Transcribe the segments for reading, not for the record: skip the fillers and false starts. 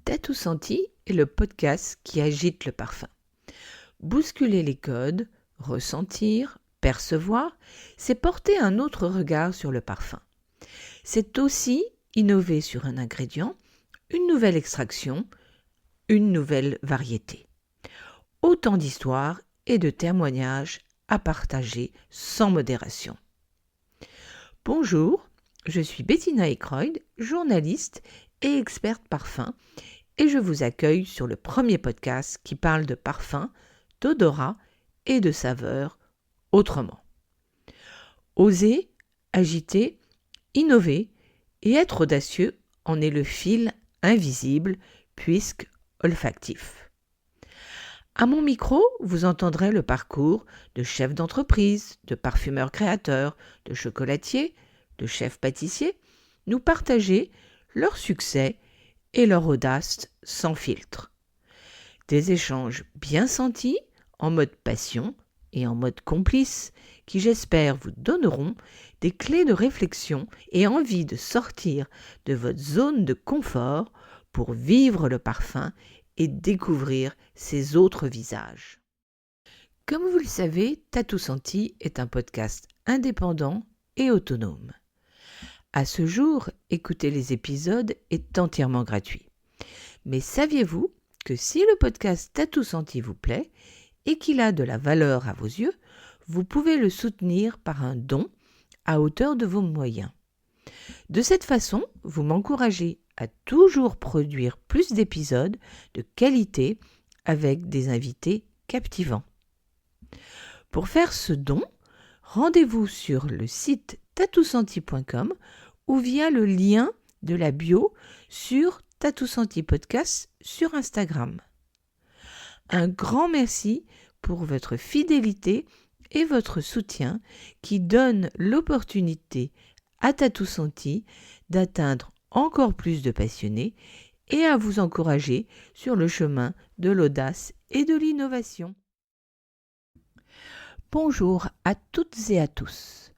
Tatou Senti est le podcast qui agite le parfum. Bousculer les codes, ressentir, percevoir, c'est porter un autre regard sur le parfum. C'est aussi innover sur un ingrédient, une nouvelle extraction, une nouvelle variété. Autant d'histoires et de témoignages à partager sans modération. Bonjour, je suis Bettina Eckroyd, journaliste et experte parfum, et je vous accueille sur le premier podcast qui parle de parfum, d'odorat et de saveurs autrement. Oser, agiter, innover et être audacieux en est le fil invisible puisque olfactif. À mon micro, vous entendrez le parcours de chefs d'entreprise, de parfumeurs créateurs, de chocolatiers, de chefs pâtissiers, nous partager leur succès et leur audace sans filtre. Des échanges bien sentis, en mode passion et en mode complice, qui j'espère vous donneront des clés de réflexion et envie de sortir de votre zone de confort pour vivre le parfum et découvrir ses autres visages. Comme vous le savez, Tatou Senti est un podcast indépendant et autonome. À ce jour, écouter les épisodes est entièrement gratuit. Mais saviez-vous que si le podcast Tatou Senti vous plaît et qu'il a de la valeur à vos yeux, vous pouvez le soutenir par un don à hauteur de vos moyens. De cette façon, vous m'encouragez à toujours produire plus d'épisodes de qualité avec des invités captivants. Pour faire ce don, rendez-vous sur le site tatousenti.com ou via le lien de la bio sur Tatou Senti Podcast sur Instagram. Un grand merci pour votre fidélité et votre soutien qui donne l'opportunité à Tatou Senti d'atteindre encore plus de passionnés et à vous encourager sur le chemin de l'audace et de l'innovation. Bonjour à toutes et à tous.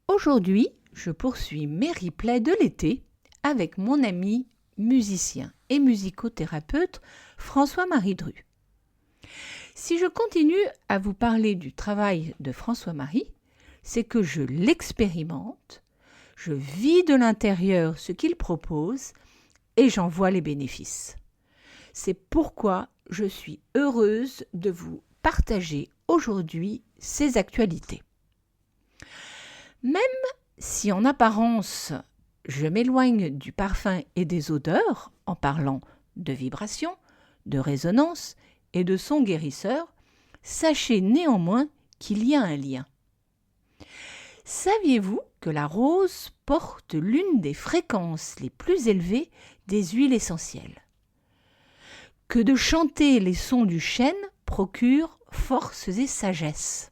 Aujourd'hui, je poursuis mes replays de l'été avec mon ami musicien et musicothérapeute François-Marie Dru. Si je continue à vous parler du travail de François-Marie, c'est que je l'expérimente, je vis de l'intérieur ce qu'il propose et j'en vois les bénéfices. C'est pourquoi je suis heureuse de vous partager aujourd'hui ces actualités. Même si en apparence, je m'éloigne du parfum et des odeurs en parlant de vibrations, de résonance et de sons guérisseurs, sachez néanmoins qu'il y a un lien. Saviez-vous que la rose porte l'une des fréquences les plus élevées des huiles essentielles? Que de chanter les sons du chêne procure force et sagesse.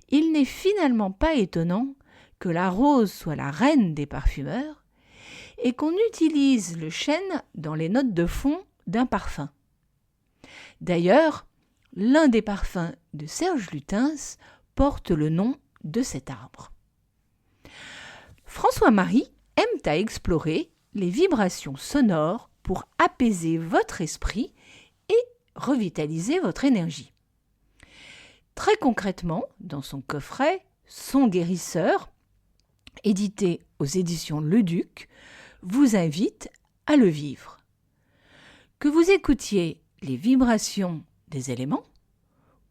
Il n'est finalement pas étonnant que la rose soit la reine des parfumeurs et qu'on utilise le chêne dans les notes de fond d'un parfum. D'ailleurs, l'un des parfums de Serge Lutens porte le nom de cet arbre. François-Marie aime à explorer les vibrations sonores pour apaiser votre esprit et revitaliser votre énergie. Très concrètement, dans son coffret « Son guérisseur », édité aux éditions Le Duc, vous invite à le vivre. Que vous écoutiez les vibrations des éléments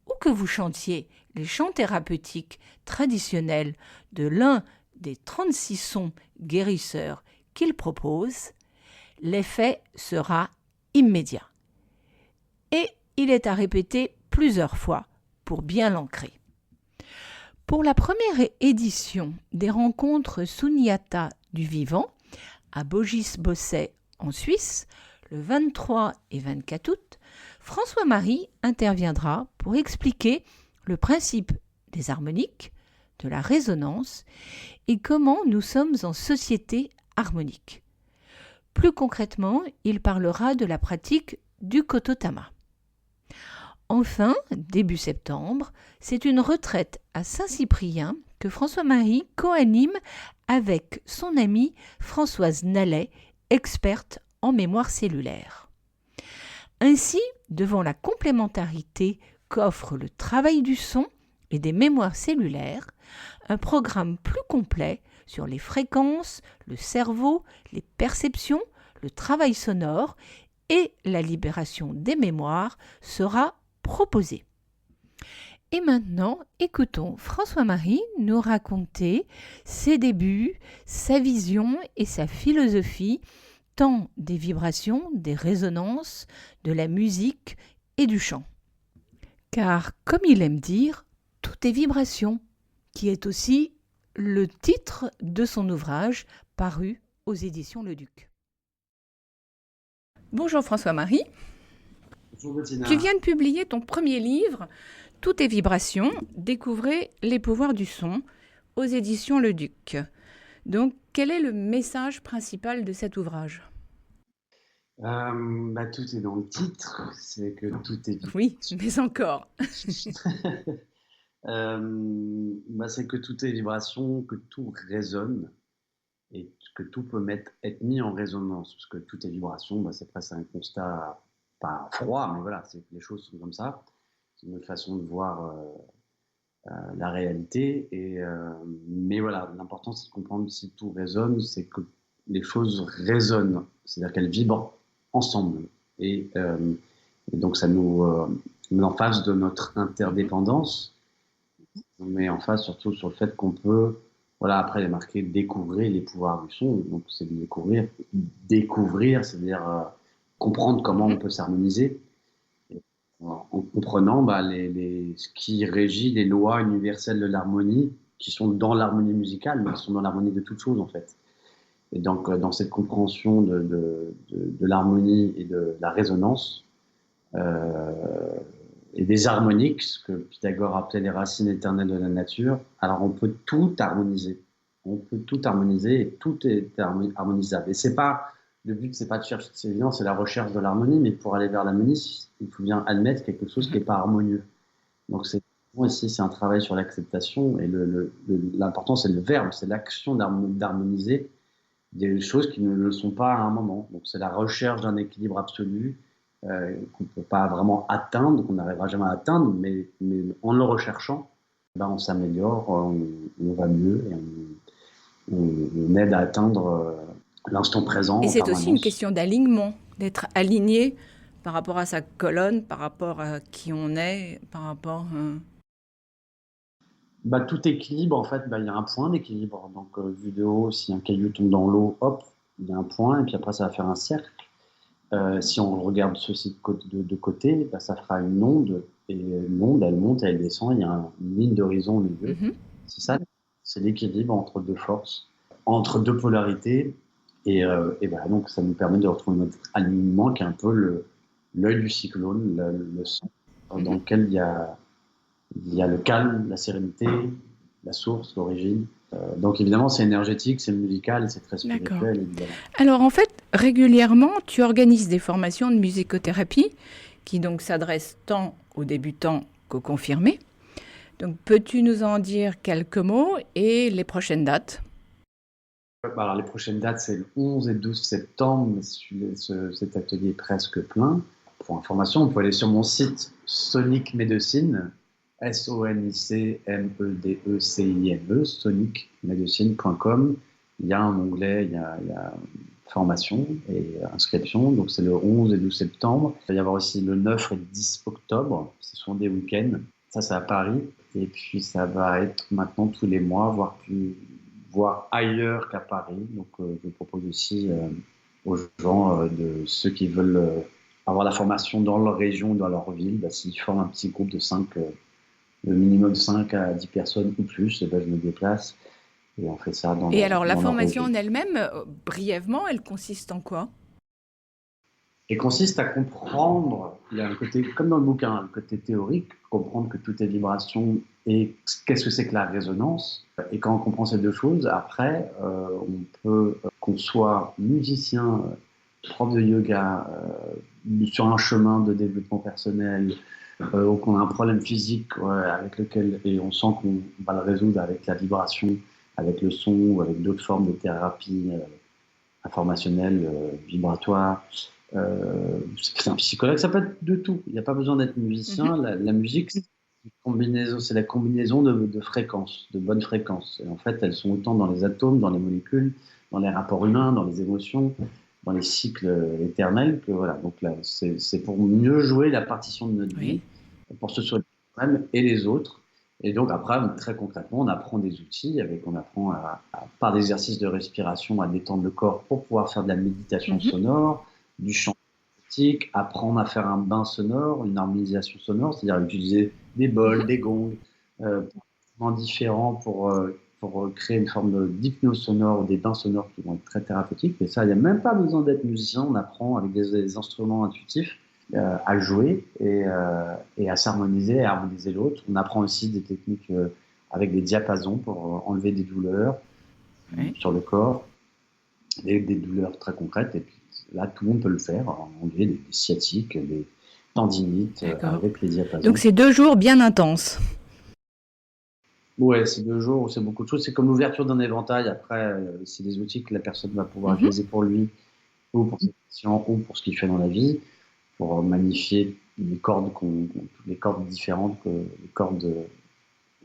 ou que vous chantiez les chants thérapeutiques traditionnels de l'un des 36 sons guérisseurs qu'il propose, l'effet sera immédiat. Et il est à répéter plusieurs fois pour bien l'ancrer. Pour la première édition des rencontres Sunyata du vivant à Bogis-Bosset en Suisse, le 23 et 24 août, François-Marie interviendra pour expliquer le principe des harmoniques, de la résonance et comment nous sommes en société harmonique. Plus concrètement, il parlera de la pratique du Kototama. Enfin, début septembre, c'est une retraite à Saint-Cyprien que François-Marie co-anime avec son amie Françoise Nallet, experte en mémoire cellulaire. Ainsi, devant la complémentarité qu'offre le travail du son et des mémoires cellulaires, un programme plus complet sur les fréquences, le cerveau, les perceptions, le travail sonore et la libération des mémoires sera proposé. Et maintenant, écoutons François-Marie nous raconter ses débuts, sa vision et sa philosophie, tant des vibrations, des résonances, de la musique et du chant. Car, comme il aime dire, tout est vibration, qui est aussi le titre de son ouvrage paru aux éditions Le Duc. Bonjour François-Marie. Bonjour Bettina. Tu viens de publier ton premier livre, Tout est vibration, découvrez les pouvoirs du son, aux éditions Le Duc. Donc, quel est le message principal de cet ouvrage ? Tout est dans le titre, c'est que tout est vibration. Oui, mais encore. C'est que tout est vibration, que tout résonne et que tout peut être mis en résonance. Parce que tout est vibration, c'est presque un constat, pas froid, mais voilà, les choses sont comme ça. C'est une façon de voir la réalité. Mais voilà, l'important c'est de comprendre si tout résonne, c'est que les choses résonnent, c'est-à-dire qu'elles vibrent ensemble. Et donc ça nous met en face de notre interdépendance. On met en face surtout sur le fait qu'on peut, voilà, après il est marqué découvrir les pouvoirs du son, donc c'est de découvrir, c'est-à-dire comprendre comment on peut s'harmoniser, en comprenant ce qui régit les lois universelles de l'harmonie, qui sont dans l'harmonie musicale, mais qui sont dans l'harmonie de toutes choses en fait. Et donc dans cette compréhension de l'harmonie et de la résonance, et des harmoniques, ce que Pythagore appelait les racines éternelles de la nature. Alors on peut tout harmoniser. On peut tout harmoniser et tout est harmonisable. Et c'est pas, le but, c'est pas de chercher, c'est évident, c'est la recherche de l'harmonie, mais pour aller vers l'harmonie, il faut bien admettre quelque chose qui n'est pas harmonieux. Donc ici, c'est un travail sur l'acceptation et l'important, c'est le verbe, c'est l'action d'harmoniser des choses qui ne le sont pas à un moment. Donc c'est la recherche d'un équilibre absolu, qu'on ne peut pas vraiment atteindre, qu'on n'arrivera jamais à atteindre, mais en le recherchant, on s'améliore, on va mieux et on aide à atteindre l'instant présent. Et c'est aussi une question d'alignement, d'être aligné par rapport à sa colonne, par rapport à qui on est, par rapport... Tout équilibre, en fait, il y a un point d'équilibre. Donc, vu de haut, si un caillou tombe dans l'eau, hop, il y a un point, et puis après, ça va faire un cercle. Si on regarde ceci de côté, ça fera une onde, et l'onde, elle monte, elle descend, il y a une ligne d'horizon au milieu. C'est ça, c'est l'équilibre entre deux forces, entre deux polarités, et donc ça nous permet de retrouver notre alignement, qui est un peu l'œil du cyclone, le centre, dans lequel il y a le calme, la sérénité, la source, l'origine. Donc évidemment, c'est énergétique, c'est musical et c'est très spirituel. Évidemment. Alors en fait, régulièrement, tu organises des formations de musicothérapie qui donc s'adressent tant aux débutants qu'aux confirmés. Donc peux-tu nous en dire quelques mots et les prochaines dates ? Alors les prochaines dates, c'est le 11 et 12 septembre, mais cet atelier est presque plein. Pour information, vous pouvez aller sur mon site Sonic Medicine, SONICMEDECINE, sonicmedicine.com. Il y a un onglet, il y a formation et inscription, donc c'est le 11 et 12 septembre. Il va y avoir aussi le 9 et 10 octobre, ce sont des week-ends. Ça, c'est à Paris. Et puis, ça va être maintenant tous les mois, voire ailleurs qu'à Paris. Donc, je propose aussi aux gens, de ceux qui veulent avoir la formation dans leur région, dans leur ville, s'ils forment un petit groupe de 5, le minimum 5 à 10 personnes ou plus, et je me déplace et on fait ça dans Et alors, la formation en elle-même, brièvement, elle consiste en quoi ? Elle consiste à comprendre, il y a un côté, comme dans le bouquin, le côté théorique, comprendre que tout est vibration et qu'est-ce que c'est que la résonance. Et quand on comprend ces deux choses, après, on peut, qu'on soit musicien, prof de yoga, sur un chemin de développement personnel, ou qu'on a un problème physique avec lequel, et on sent qu'on va le résoudre avec la vibration, avec le son ou avec d'autres formes de thérapie informationnel, vibratoire. C'est un psychologue, ça peut être de tout. Il n'y a pas besoin d'être musicien. La musique, c'est la combinaison de fréquences, de bonnes fréquences. Et en fait, elles sont autant dans les atomes, dans les molécules, dans les rapports humains, dans les émotions, dans les cycles éternels. Que voilà. Donc là, c'est pour mieux jouer la partition de notre vie, pour se soigner soi-même et les autres. Et donc après, très concrètement, on apprend des outils, on apprend par l'exercice de respiration à détendre le corps pour pouvoir faire de la méditation sonore, du chant acoustique, apprendre à faire un bain sonore, une harmonisation sonore, c'est-à-dire utiliser des bols, des gongs, différents pour créer une forme d'hypnose sonore ou des bains sonores qui vont être très thérapeutiques. Et ça, il n'y a même pas besoin d'être musicien, on apprend avec des instruments intuitifs à jouer et à s'harmoniser, à harmoniser l'autre. On apprend aussi des techniques avec des diapasons pour enlever des douleurs sur le corps, des douleurs très concrètes. Et puis là, tout le monde peut le faire, enlever des sciatiques, des tendinites avec les diapasons. Donc c'est 2 jours bien intenses. Ouais, c'est 2 jours, c'est beaucoup de choses. C'est comme l'ouverture d'un éventail. Après, c'est des outils que la personne va pouvoir utiliser pour lui, ou pour ses patients, ou pour ce qu'il fait dans la vie, pour magnifier les cordes différentes, les cordes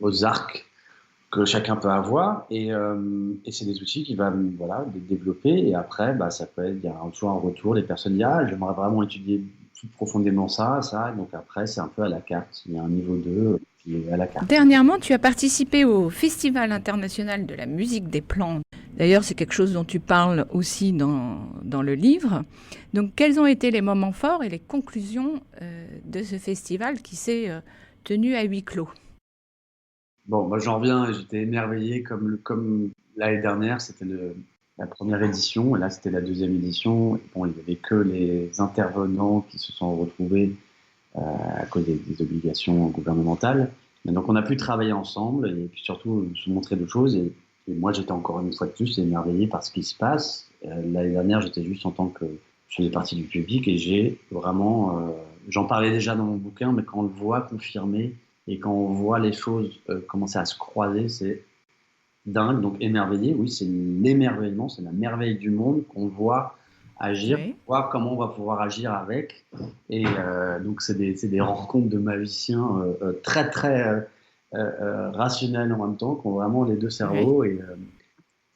aux arcs que chacun peut avoir. Et c'est des outils qui va développer. Et après, ça peut être, il y a toujours un retour. Les personnes disent, j'aimerais vraiment étudier plus profondément ça. Donc après, c'est un peu à la carte. Il y a un niveau 2 qui est à la carte. Dernièrement, tu as participé au Festival international de la musique des plantes. D'ailleurs, c'est quelque chose dont tu parles aussi dans le livre. Donc, quels ont été les moments forts et les conclusions de ce festival qui s'est tenu à huis clos? Bon, moi j'en reviens et j'étais émerveillé comme l'année dernière, c'était la première édition, et là c'était la deuxième édition. Bon, il n'y avait que les intervenants qui se sont retrouvés à cause des obligations gouvernementales. Et donc on a pu travailler ensemble et puis surtout se montrer d'autres choses. Et moi j'étais encore une fois de plus émerveillé par ce qui se passe. L'année dernière j'étais juste en tant que je faisais partie du public et j'ai vraiment, j'en parlais déjà dans mon bouquin, mais quand on le voit confirmé et quand on voit les choses commencer à se croiser, c'est dingue. Donc émerveillé, oui, c'est l'émerveillement, c'est la merveille du monde qu'on voit agir, voir comment on va pouvoir agir avec. Et donc c'est des rencontres de magiciens très très rationnels en même temps, qui ont vraiment les deux cerveaux et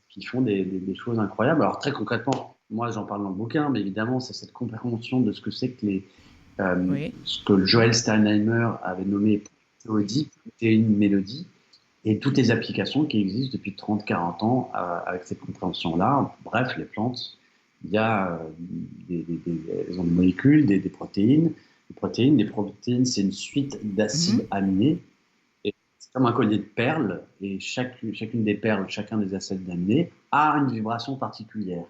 qui font des choses incroyables. Alors très concrètement, moi j'en parle dans le bouquin, mais évidemment c'est cette compréhension de ce que c'est que ce que Joël Steinheimer avait nommé théodie, et une mélodie, et toutes les applications qui existent depuis 30-40 ans avec cette compréhension-là. Bref, les plantes, il y a elles ont des molécules, des protéines. Les protéines, c'est une suite d'acides aminés. Et c'est comme un collier de perles, et chacune des perles, chacun des acides aminés a une vibration particulière.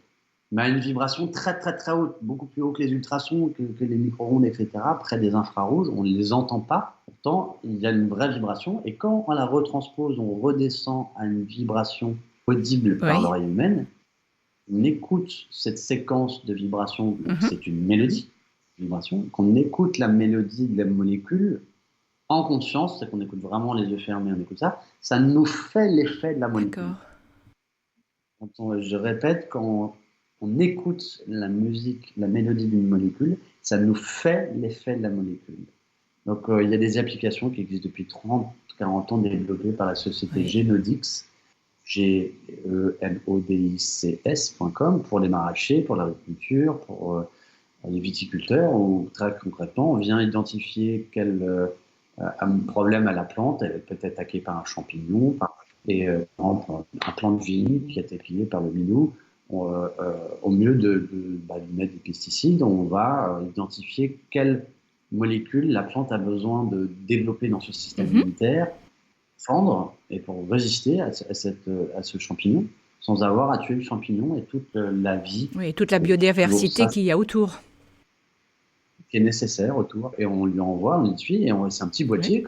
Mais à une vibration très très très haute, beaucoup plus haut que les ultrasons, que les micro-ondes, etc. Près des infrarouges, on ne les entend pas. Pourtant, il y a une vraie vibration. Et quand on la retranspose, on redescend à une vibration audible par l'oreille humaine, on écoute cette séquence de vibrations, c'est une mélodie, vibration, qu'on écoute la mélodie de la molécule en conscience, c'est qu'on écoute vraiment les yeux fermés, on écoute ça, ça nous fait l'effet de la molécule. Je répète, quand on écoute la musique, la mélodie d'une molécule, ça nous fait l'effet de la molécule. Donc il y a des applications qui existent depuis 30-40 ans développées par la société Genodics, genodics.com, pour les maraîchers, pour l'agriculture, pour les viticulteurs, où très concrètement on vient identifier quel problème à la plante, elle est peut-être attaquée par un champignon, et par exemple un plant de vigne qui a été pillé par le milou. Au mieux de lui mettre des pesticides, on va identifier quelles molécules la plante a besoin de développer dans ce système immunitaire, fendre et pour résister à ce champignon, sans avoir à tuer le champignon et toute la vie. Oui, toute la biodiversité qu'il y a autour. Qui est nécessaire autour. Et on lui envoie, on l'étudie, et c'est un petit boîtier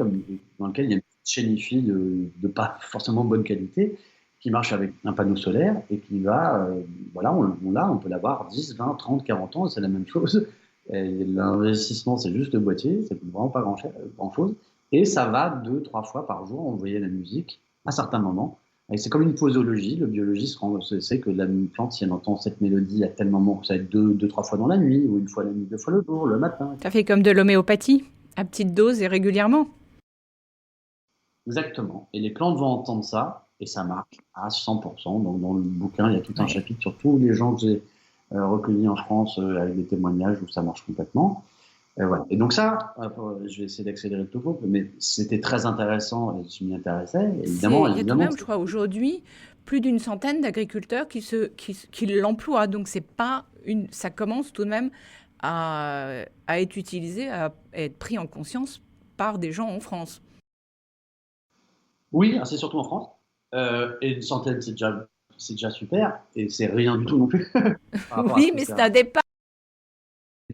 dans lequel il y a une petite chaîne IFI de pas forcément bonne qualité, qui marche avec un panneau solaire et qui va, on peut l'avoir 10, 20, 30, 40 ans, c'est la même chose. L'investissement, c'est juste le boîtier, ça coûte vraiment pas grand chose. Et ça va 2-3 fois par jour envoyer la musique à certains moments Et c'est comme une posologie. Le biologiste sait que la plante, si elle entend cette mélodie à tel moment, ça va être deux, trois fois dans la nuit, ou une fois la nuit, 2 fois le jour, le matin. Ça fait comme de l'homéopathie, à petite dose et régulièrement. Exactement. Et les plantes vont entendre ça, et ça marche à 100%. Donc, dans le bouquin, il y a tout un chapitre sur tous les gens que j'ai recueillis en France avec des témoignages où ça marche complètement. Voilà. Et donc ça, je vais essayer d'accélérer le topo, mais c'était très intéressant et je m'y intéressais. Évidemment, Il y a tout de même, je crois, aujourd'hui, plus d'une centaine d'agriculteurs qui l'emploient. Donc ça commence tout de même à être utilisé, à être pris en conscience par des gens en France. Oui, c'est surtout en France. Et une centaine, c'est déjà super. Et c'est rien du tout non plus. Oui, mais c'est un départ.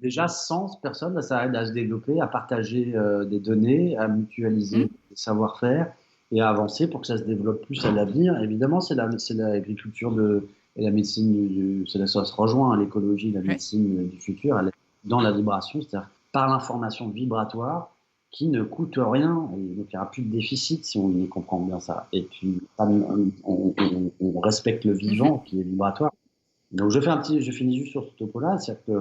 Déjà, 100 personnes, ça aide à se développer, à partager des données, à mutualiser des savoir-faire et à avancer pour que ça se développe plus à l'avenir. Évidemment, c'est l'agriculture et la médecine, ça se rejoint à l'écologie, la médecine du futur, dans la vibration, c'est-à-dire par l'information vibratoire qui ne coûte rien. Et donc, il n'y aura plus de déficit si on y comprend bien ça. Et puis, on respecte le vivant qui est vibratoire. Donc je finis juste sur ce topo-là, c'est-à-dire que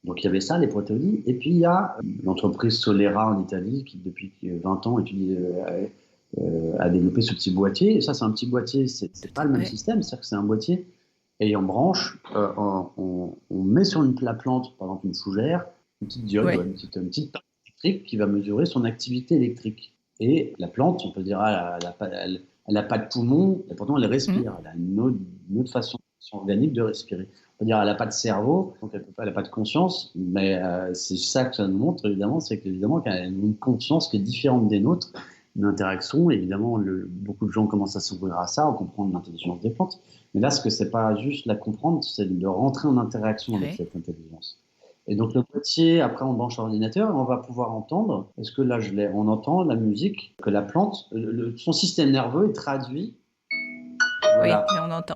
donc il y avait ça, les protéolies, et puis il y a l'entreprise Solera en Italie qui depuis 20 ans a développé ce petit boîtier. Et ça, c'est un petit boîtier, c'est pas le même système, c'est-à-dire que c'est un boîtier et en branche, on met sur la plante, par exemple une fougère, une petite diode, une petite partie électrique qui va mesurer son activité électrique. Et la plante, on peut dire, elle n'a pas de poumon, et pourtant elle respire. Elle a une autre façon organique de respirer. On peut dire elle n'a pas de cerveau, donc elle n'a pas de conscience, mais c'est ça que ça nous montre, évidemment, c'est qu'elle a une conscience qui est différente des nôtres, une interaction. Évidemment, beaucoup de gens commencent à s'ouvrir à ça, à comprendre l'intelligence des plantes. Mais là, ce que c'est pas juste la comprendre, c'est de rentrer en interaction avec cette intelligence. Et donc le boîtier, après on branche l'ordinateur et on va pouvoir entendre, est-ce que là on entend la musique, que la plante, son système nerveux est traduit. Voilà. Oui, on entend.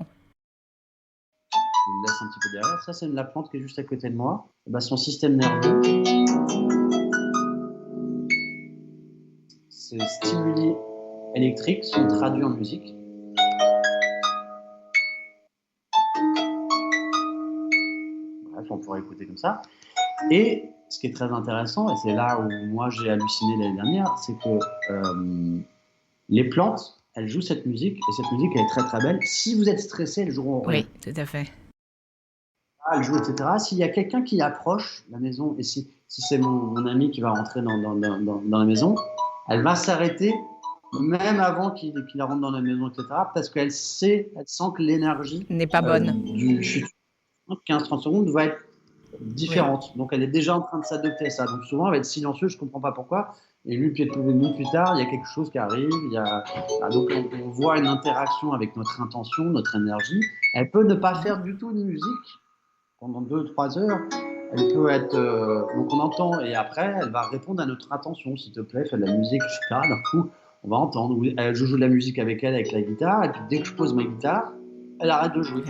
Je vous laisse un petit peu derrière. Ça, c'est la plante qui est juste à côté de moi. Et ben, son système nerveux, ces stimuli électriques sont traduits en musique. Bref, on pourrait écouter comme ça. Et ce qui est très intéressant, et c'est là où moi j'ai halluciné l'année dernière, c'est que les plantes, elles jouent cette musique, et cette musique, elle est très très belle. Si vous êtes stressé, elles joueront rien. Oui, tout à fait. Elle joue, etc. S'il y a quelqu'un qui approche la maison, et si c'est mon ami qui va rentrer dans la maison, elle va s'arrêter même avant qu'il rentre dans la maison, etc. Parce qu'elle sent que l'énergie n'est pas bonne. Du futur 15-30 secondes va être différente. Oui. Donc elle est déjà en train de s'adapter à ça. Donc souvent elle va être silencieuse, je ne comprends pas pourquoi. Et lui, puis une minute plus tard, il y a quelque chose qui arrive. Donc on voit une interaction avec notre intention, notre énergie. Elle peut ne pas faire du tout de musique pendant 2-3 heures. Elle peut être. Donc on entend et après, elle va répondre à notre attention. S'il te plaît, fais de la musique. Là, d'un coup, on va entendre. Je joue de la musique avec elle, avec la guitare. Et puis dès que je pose ma guitare, elle arrête de jouer.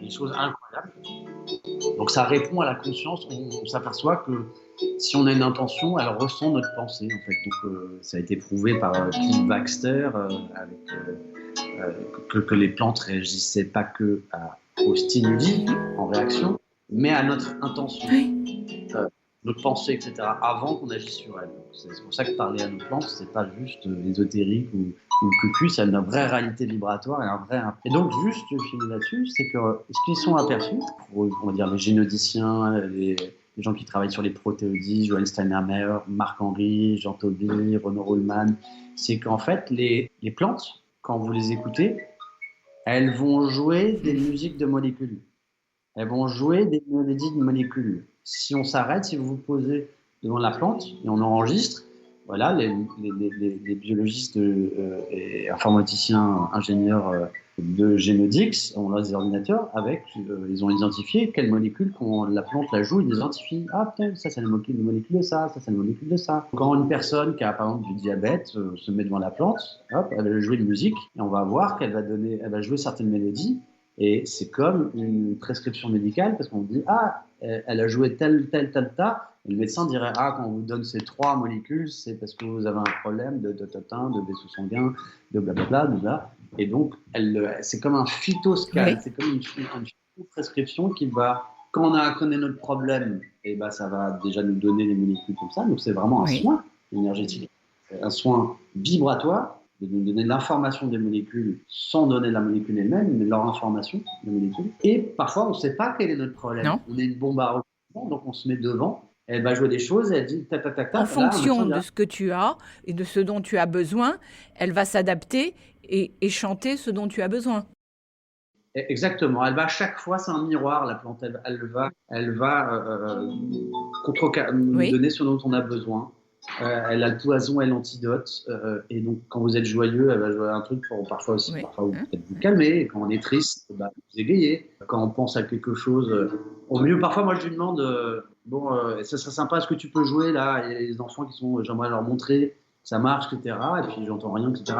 Des choses incroyables. Donc ça répond à la conscience. On s'aperçoit que si on a une intention, elle ressent notre pensée. En fait. Donc ça a été prouvé par Cliff Baxter que les plantes réagissaient pas que aux stimuli en réaction, mais à notre intention, notre pensée, etc., avant qu'on agisse sur elle. C'est pour ça que parler à nos plantes, c'est pas juste ésotérique ou cucu, c'est une vraie réalité vibratoire et Et donc, juste, je finis là-dessus, c'est que ce qu'ils sont aperçus, on va dire les génodiciens, les gens qui travaillent sur les protéodies, Joël Steinhammer, Marc-Henri, Jean Toby, Renaud Rollman, c'est qu'en fait, les plantes, quand vous les écoutez, elles vont jouer des musiques de molécules. Elles vont jouer des mélodies de molécules. Si on s'arrête, si vous vous posez devant la plante et on enregistre, voilà, les biologistes et informaticiens, ingénieurs de Genodix, on a des ordinateurs avec, ils ont identifié quelles molécules, quand la plante la joue, ils identifient, ah putain, ça c'est la molécule de ça, ça c'est la molécule de ça. Quand une personne qui a par exemple du diabète se met devant la plante, hop, elle va jouer une musique et on va voir qu'elle va jouer certaines mélodies. Et c'est comme une prescription médicale parce qu'on dit, ah, elle a joué tel. Et le médecin dirait, ah, quand on vous donne ces 3 molécules, c'est parce que vous avez un problème de vaisseau sanguin, de blablabla, de là. Et donc, c'est comme un phytoscan, Oui. c'est comme une phytoprescription qui va, quand on connaît notre problème, et ben, ça va déjà nous donner les molécules comme ça. Donc, c'est vraiment un Oui. soin énergétique, un soin vibratoire, de nous donner l'information des molécules sans donner la molécule elle-même, mais leur information des molécules. Et parfois, on ne sait pas quel est notre problème. Non. On est une bombe à retardement, donc on se met devant. Elle va jouer des choses, elle dit tac, tac, tac, En tac. Là, fonction de ce que tu as et de ce dont tu as besoin, elle va s'adapter et chanter ce dont tu as besoin. Exactement. Elle va à chaque fois, c'est un miroir, la plante. Elle va nous Oui. donner ce dont on a besoin. Elle a le poison et l'antidote. Et donc, quand vous êtes joyeux, elle va jouer un truc pour parfois aussi, Oui. parfois vous peut-être vous calmer. Et quand on est triste, bah, vous égayer. Quand on pense à quelque chose, au mieux, parfois, moi, je lui demande ça serait sympa, est-ce que tu peux jouer là? Il y a les enfants qui sont, j'aimerais leur montrer, ça marche, etc. Et puis, j'entends rien, etc.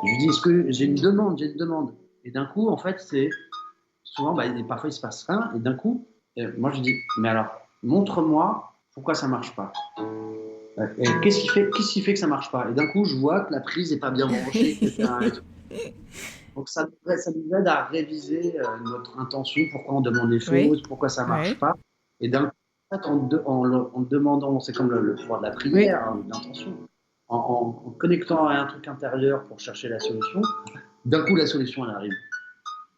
Je lui dis, est-ce que j'ai une demande? J'ai une demande. Et d'un coup, en fait, c'est souvent, parfois, il se passe rien. Et d'un coup, moi, je dis, mais alors, montre-moi pourquoi ça marche pas. Et qu'est-ce qui fait que ça marche pas? Et d'un coup, je vois que la prise n'est pas bien branchée, etc. Donc, ça nous aide à réviser notre intention, pourquoi on demande des Oui. choses, pourquoi ça marche Oui. pas. Et d'un coup, en fait, en demandant, c'est comme le pouvoir de la prière, hein, l'intention, en connectant à un truc intérieur pour chercher la solution, d'un coup, la solution, elle arrive.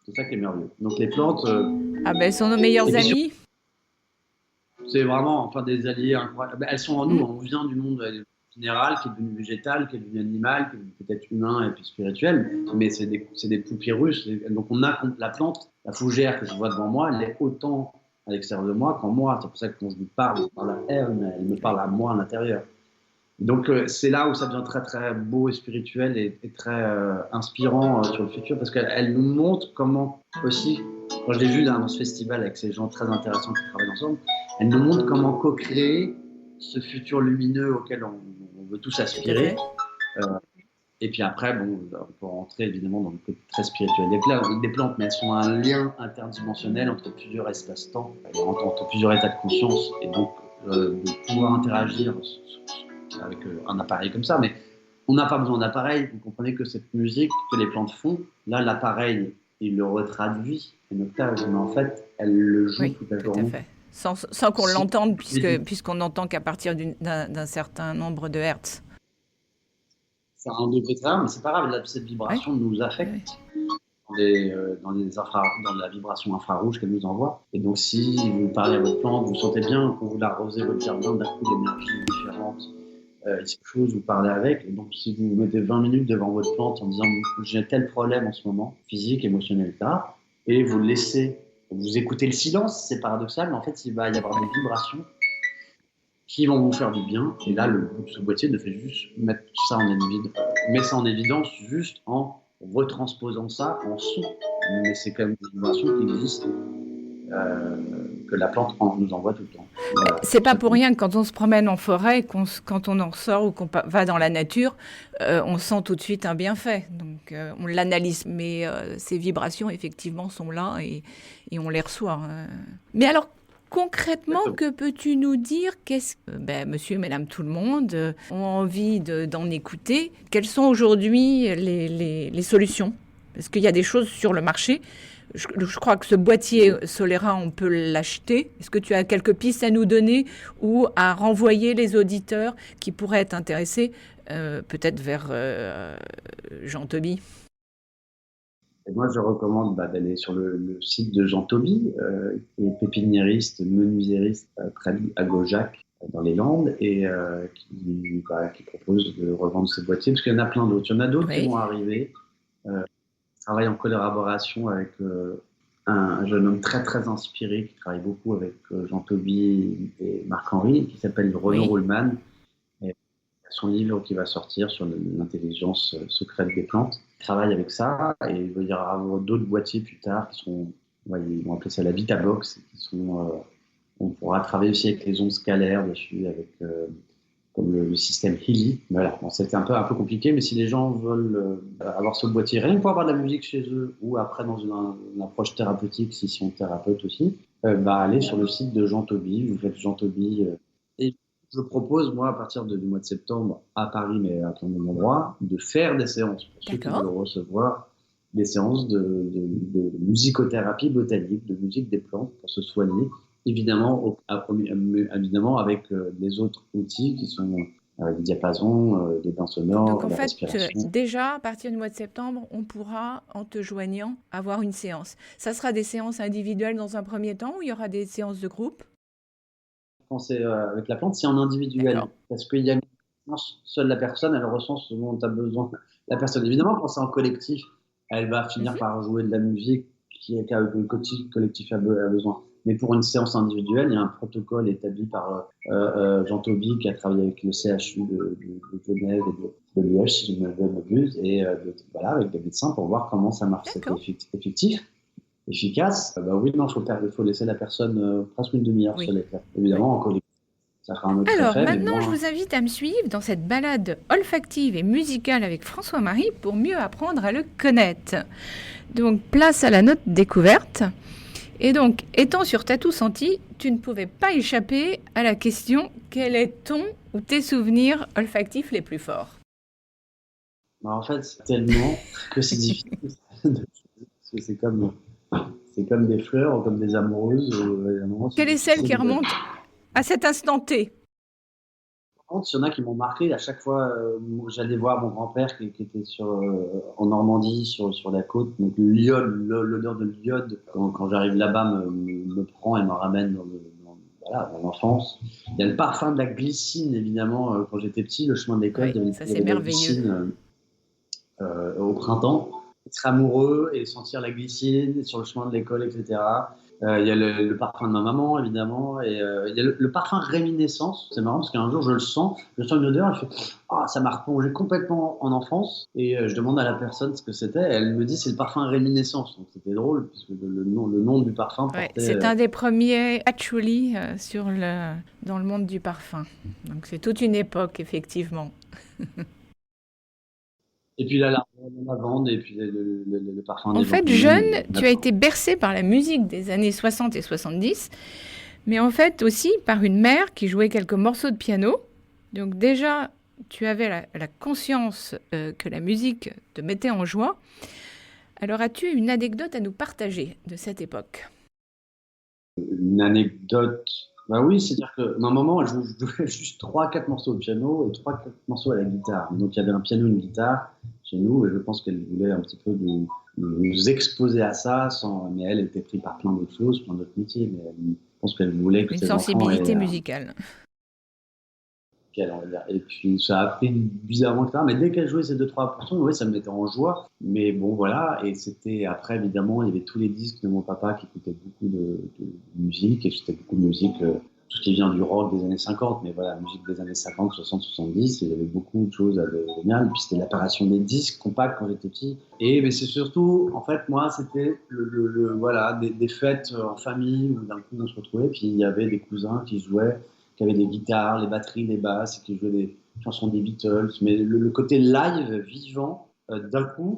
C'est ça qui est merveilleux. Donc, les plantes. Ah ben, sont nos meilleurs amis. C'est vraiment des alliés incroyables. Elles sont en nous, on vient du monde minéral, qui est devenu végétal, qui est devenu animal, qui est devenu peut-être humain et puis spirituel, mais c'est des poupyrus. Donc on a la plante, la fougère que je vois devant moi, elle est autant à l'extérieur de moi qu'en moi. C'est pour ça que quand je lui parle à elle, mais elle me parle à moi à l'intérieur. Donc c'est là où ça devient très très beau et spirituel et très inspirant sur le futur, parce qu'elle nous montre comment aussi, quand je l'ai vu dans ce festival avec ces gens très intéressants qui travaillent ensemble, elle nous montre comment co-créer ce futur lumineux auquel on veut tous aspirer. Et puis après, on peut rentrer évidemment dans le côté très spirituel des plantes, mais elles sont un lien interdimensionnel entre plusieurs espaces-temps, entre plusieurs états de conscience, et donc de pouvoir interagir avec un appareil comme ça. Mais on n'a pas besoin d'appareil. Vous comprenez que cette musique que les plantes font, là, l'appareil, il le retraduit, une octave, mais en fait, elle le joue toute la journée. Tout à fait. Sans qu'on l'entende, puisqu'on n'entend qu'à partir d'un certain nombre de hertz. C'est un degré très rare, mais c'est pas grave, cette vibration nous affecte. Dans la vibration infrarouge qu'elle nous envoie. Et donc, si vous parlez à votre plante, vous sentez bien quand vous l'arrosez votre jardin, d'un coup, l'énergie est différente. Il se chose, vous parlez avec. Et donc, si vous mettez 20 minutes devant votre plante en disant j'ai tel problème en ce moment, physique, émotionnel, etc., et vous laissez, vous écoutez le silence, c'est paradoxal, mais en fait, il va y avoir des vibrations qui vont vous faire du bien. Et là, ce boîtier ne fait juste mettre ça en évidence juste en retransposant ça en son. Mais c'est quand même des vibrations qui existent, que la plante nous envoie tout le temps. Voilà. C'est pas pour rien que quand on se promène en forêt, quand on en ressort ou qu'on va dans la nature, on sent tout de suite un bienfait. Donc on l'analyse, mais ces vibrations effectivement sont là et on les reçoit. Mais alors concrètement, que peux-tu nous dire? Qu'est-ce que monsieur et madame tout le monde ont envie d'en écouter? Quelles sont aujourd'hui les solutions? Parce qu'il y a des choses sur le marché. Je crois que ce boîtier Solera, on peut l'acheter. Est-ce que tu as quelques pistes à nous donner ou à renvoyer les auditeurs qui pourraient être intéressés peut-être vers Jean Toby? Et moi, je recommande d'aller sur le site de Jean Toby, qui est pépiniériste, menuisiériste à Gaujac, dans les Landes, et qui propose de revendre ses boîtiers, parce qu'il y en a plein d'autres. Il y en a d'autres qui vont arriver. Travaille en collaboration avec un jeune homme très très inspiré qui travaille beaucoup avec Jean Toby et Marc-Henri, qui s'appelle Renaud Ruhlmann. Et son livre qui va sortir sur l'intelligence secrète des plantes. Il travaille avec ça et il va y avoir d'autres boîtiers plus tard qui sont, ils vont appeler ça la Vitabox, qui sont, on pourra travailler aussi avec les ondes scalaires dessus, avec comme le système Healy. Voilà, bon, c'était un peu compliqué, mais si les gens veulent avoir ce boîtier, rien que pour avoir de la musique chez eux, ou après dans une approche thérapeutique, s'ils sont thérapeutes aussi, allez sur le site de Jean Toby, vous faites Jean Toby. Et je propose, moi, à partir du mois de septembre, à Paris, mais à plein d'autres endroits, de faire des séances pour ceux qui veulent recevoir des séances de musicothérapie botanique, de musique des plantes pour se soigner, évidemment, évidemment avec les autres outils qui sont des diapasons, des bains Donc sonores, en la fait, respiration. déjà, à partir du mois de septembre, on pourra, en te joignant, avoir une séance. Ça sera des séances individuelles dans un premier temps ou il y aura des séances de groupe? Quand c'est avec la plante, c'est en individuel. D'accord. Parce qu'il y a une seule la personne, elle ressent ce dont tu as besoin. La personne, évidemment, quand c'est en collectif, elle va finir Mhm. par jouer de la musique que le collectif a besoin. Mais pour une séance individuelle, il y a un protocole établi par Jean Toby, qui a travaillé avec le CHU de Genève et de Liège, si je ne m'abuse, et voilà, avec des médecins pour voir comment ça marche. C'était D'accord. effectif, efficace. Bah oui, non, il faut laisser la personne presque une demi-heure se Oui. les faire. Oui. Évidemment, en collectif, ça fera un autre Alors effet, mais maintenant, je moins. vous invite à me suivre dans cette balade olfactive et musicale avec François-Marie pour mieux apprendre à le connaître. Donc place à la note découverte. Et donc, étant sur Tatou Senti, tu ne pouvais pas échapper à la question: quel est ton ou tes souvenirs olfactifs les plus forts? Bah, en fait, c'est tellement que c'est difficile. Parce que c'est comme des fleurs, comme des amoureuses. À un moment, c'est Quelle est celle qui difficile de. remonte à cet instant T? Par contre, il y en a qui m'ont marqué. À chaque fois, j'allais voir mon grand-père qui était en Normandie, sur la côte. Donc l'odeur de l'iode, quand j'arrive là-bas, me prend et me ramène voilà, dans l'enfance. Il y a le parfum de la glycine, évidemment, quand j'étais petit, le chemin de l'école, Oui, ça il y c'est avait de la merveilleux. glycine au printemps. Être amoureux et sentir la glycine sur le chemin de l'école, etc. Il y a le parfum de ma maman, évidemment, et il y a le parfum réminiscence. C'est marrant parce qu'un jour, je sens une odeur, je fais ah, ça m'a replongé complètement en enfance. Et je demande à la personne ce que c'était. Elle me dit c'est le parfum réminiscence. Donc c'était drôle puisque le nom du parfum Ouais, portait. c'est un des premiers actually dans le monde du parfum. Donc c'est toute une époque, effectivement. Et puis la lavande et puis le parfum En des fait, champignons. jeune, tu as été bercé par la musique des années 60 et 70, mais en fait aussi par une mère qui jouait quelques morceaux de piano. Donc déjà, tu avais la conscience que la musique te mettait en joie. Alors as-tu une anecdote à nous partager de cette époque? Une anecdote. Bah oui, c'est-à-dire que ma maman, elle jouait juste 3-4 morceaux au piano et 3-4 morceaux à la guitare. Donc il y avait un piano et une guitare chez nous, et je pense qu'elle voulait un petit peu nous exposer à ça, mais elle était prise par plein d'autres choses, plein d'autres métiers. Mais je pense qu'elle voulait que Une ses enfants aient sensibilité musicale. qu'elle, on va dire. Et puis ça a pris bizarrement, etc. Mais dès qu'elle jouait ces 2-3%, oui, ça me mettait en joie. Mais bon, voilà. Et c'était après, évidemment, il y avait tous les disques de mon papa qui écoutaient beaucoup de musique. Et c'était beaucoup de musique, tout ce qui vient du rock des années 50. Mais voilà, la musique des années 50, 60, 70. Et il y avait beaucoup de choses géniales. Et puis c'était l'apparition des disques compacts quand j'étais petit. Mais c'est surtout, en fait, moi, c'était voilà, des fêtes en famille où d'un coup on se retrouvait. Puis il y avait des cousins qui jouaient, qui avaient des guitares, les batteries, les basses, et qui jouaient des chansons des Beatles. Mais le côté live, vivant, d'un coup,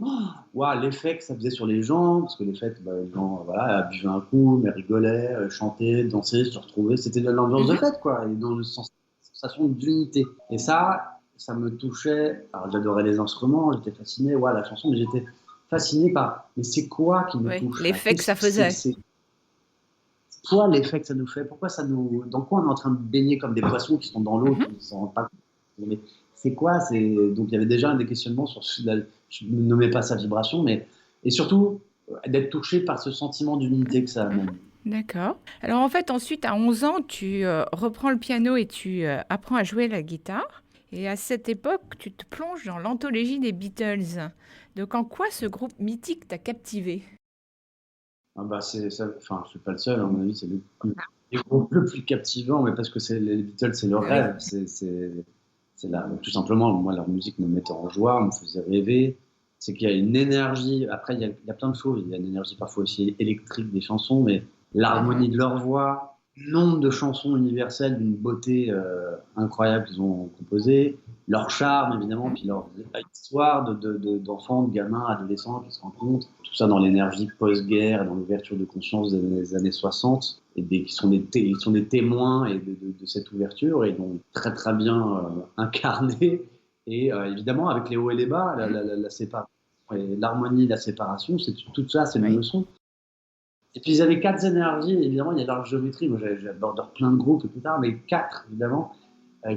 wow, l'effet que ça faisait sur les gens, parce que les fêtes, bah, les gens voilà, buvaient un coup, mais rigolaient, chantaient, dansaient, se retrouvaient. C'était de l'ambiance de Mhm. fête, quoi, et dans une sensation d'unité. Et ça me touchait. Alors, j'adorais les instruments, j'étais fasciné, ouais, la chanson, mais j'étais fasciné par, mais c'est quoi qui me Oui, touche là? l'effet que ça C'est faisait. quoi l'effet que ça nous fait? Pourquoi dans quoi on est en train de baigner comme des poissons qui sont dans l'eau, Mhm. qui ne s'en rendent pas compte? Mais c'est quoi? Donc il y avait déjà des questionnements sur, je ne nommais pas sa vibration, mais et surtout d'être touché par ce sentiment d'unité que ça Mhm. amène. D'accord. Alors en fait, ensuite, à 11 ans, tu reprends le piano et tu apprends à jouer la guitare. Et à cette époque, tu te plonges dans l'anthologie des Beatles. Donc en quoi ce groupe mythique t'a captivé? Ah bah c'est ça, enfin je suis pas le seul, à mon avis c'est les groupes le plus captivant, mais parce que les Beatles c'est leur Oui. rêve, c'est là, tout simplement, moi leur musique me mettait en joie, me faisait rêver. C'est qu'il y a une énergie, après il y a plein de choses, il y a une énergie parfois aussi électrique des chansons, mais l'harmonie Mhm. de leur voix, nombre de chansons universelles d'une beauté incroyable qu'ils ont composées, leur charme évidemment, Mhm. puis leur histoire d'enfants, de gamins, adolescents qui se rencontrent, tout ça dans l'énergie post-guerre, dans l'ouverture de conscience des années 60, qui sont ils sont des témoins de cette ouverture et donc très très bien incarnés. Et évidemment, avec les hauts et les bas, Mhm. la séparation et l'harmonie, la séparation, c'est tout ça, c'est une Oui. leçon. Et puis ils avaient 4 énergies, évidemment, il y a leur géométrie, moi j'aborde plein de groupes et plus tard, mais 4, évidemment.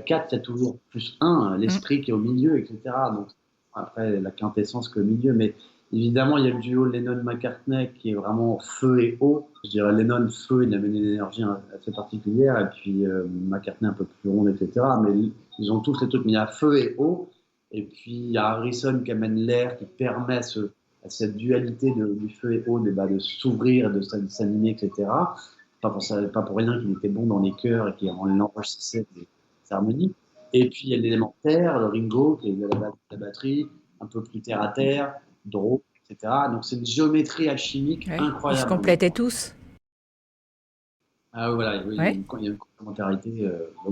4, c'est toujours plus 1, l'esprit qui est au milieu, etc. Donc après, la quintessence qui est au milieu, mais évidemment, il y a le duo Lennon-McCartney qui est vraiment feu et eau. Je dirais Lennon, feu, il amène une énergie assez particulière, et puis McCartney un peu plus ronde, etc. Mais ils ont tous les trucs, mais il y a feu et eau, et puis il y a Harrison qui amène l'air, qui permet cette dualité du feu et eau, de s'ouvrir, de s'animer, etc. Pas pour rien qu'il était bon dans les chœurs et qu'il enrichissait des harmonies. Et puis il y a l'élémentaire, le Ringo, qui est la batterie, un peu plus terre à terre, drôle, etc. Donc c'est une géométrie alchimique Ouais. Ils se incroyable. complétaient tous. Ah voilà, il y a Ouais. une complémentarité,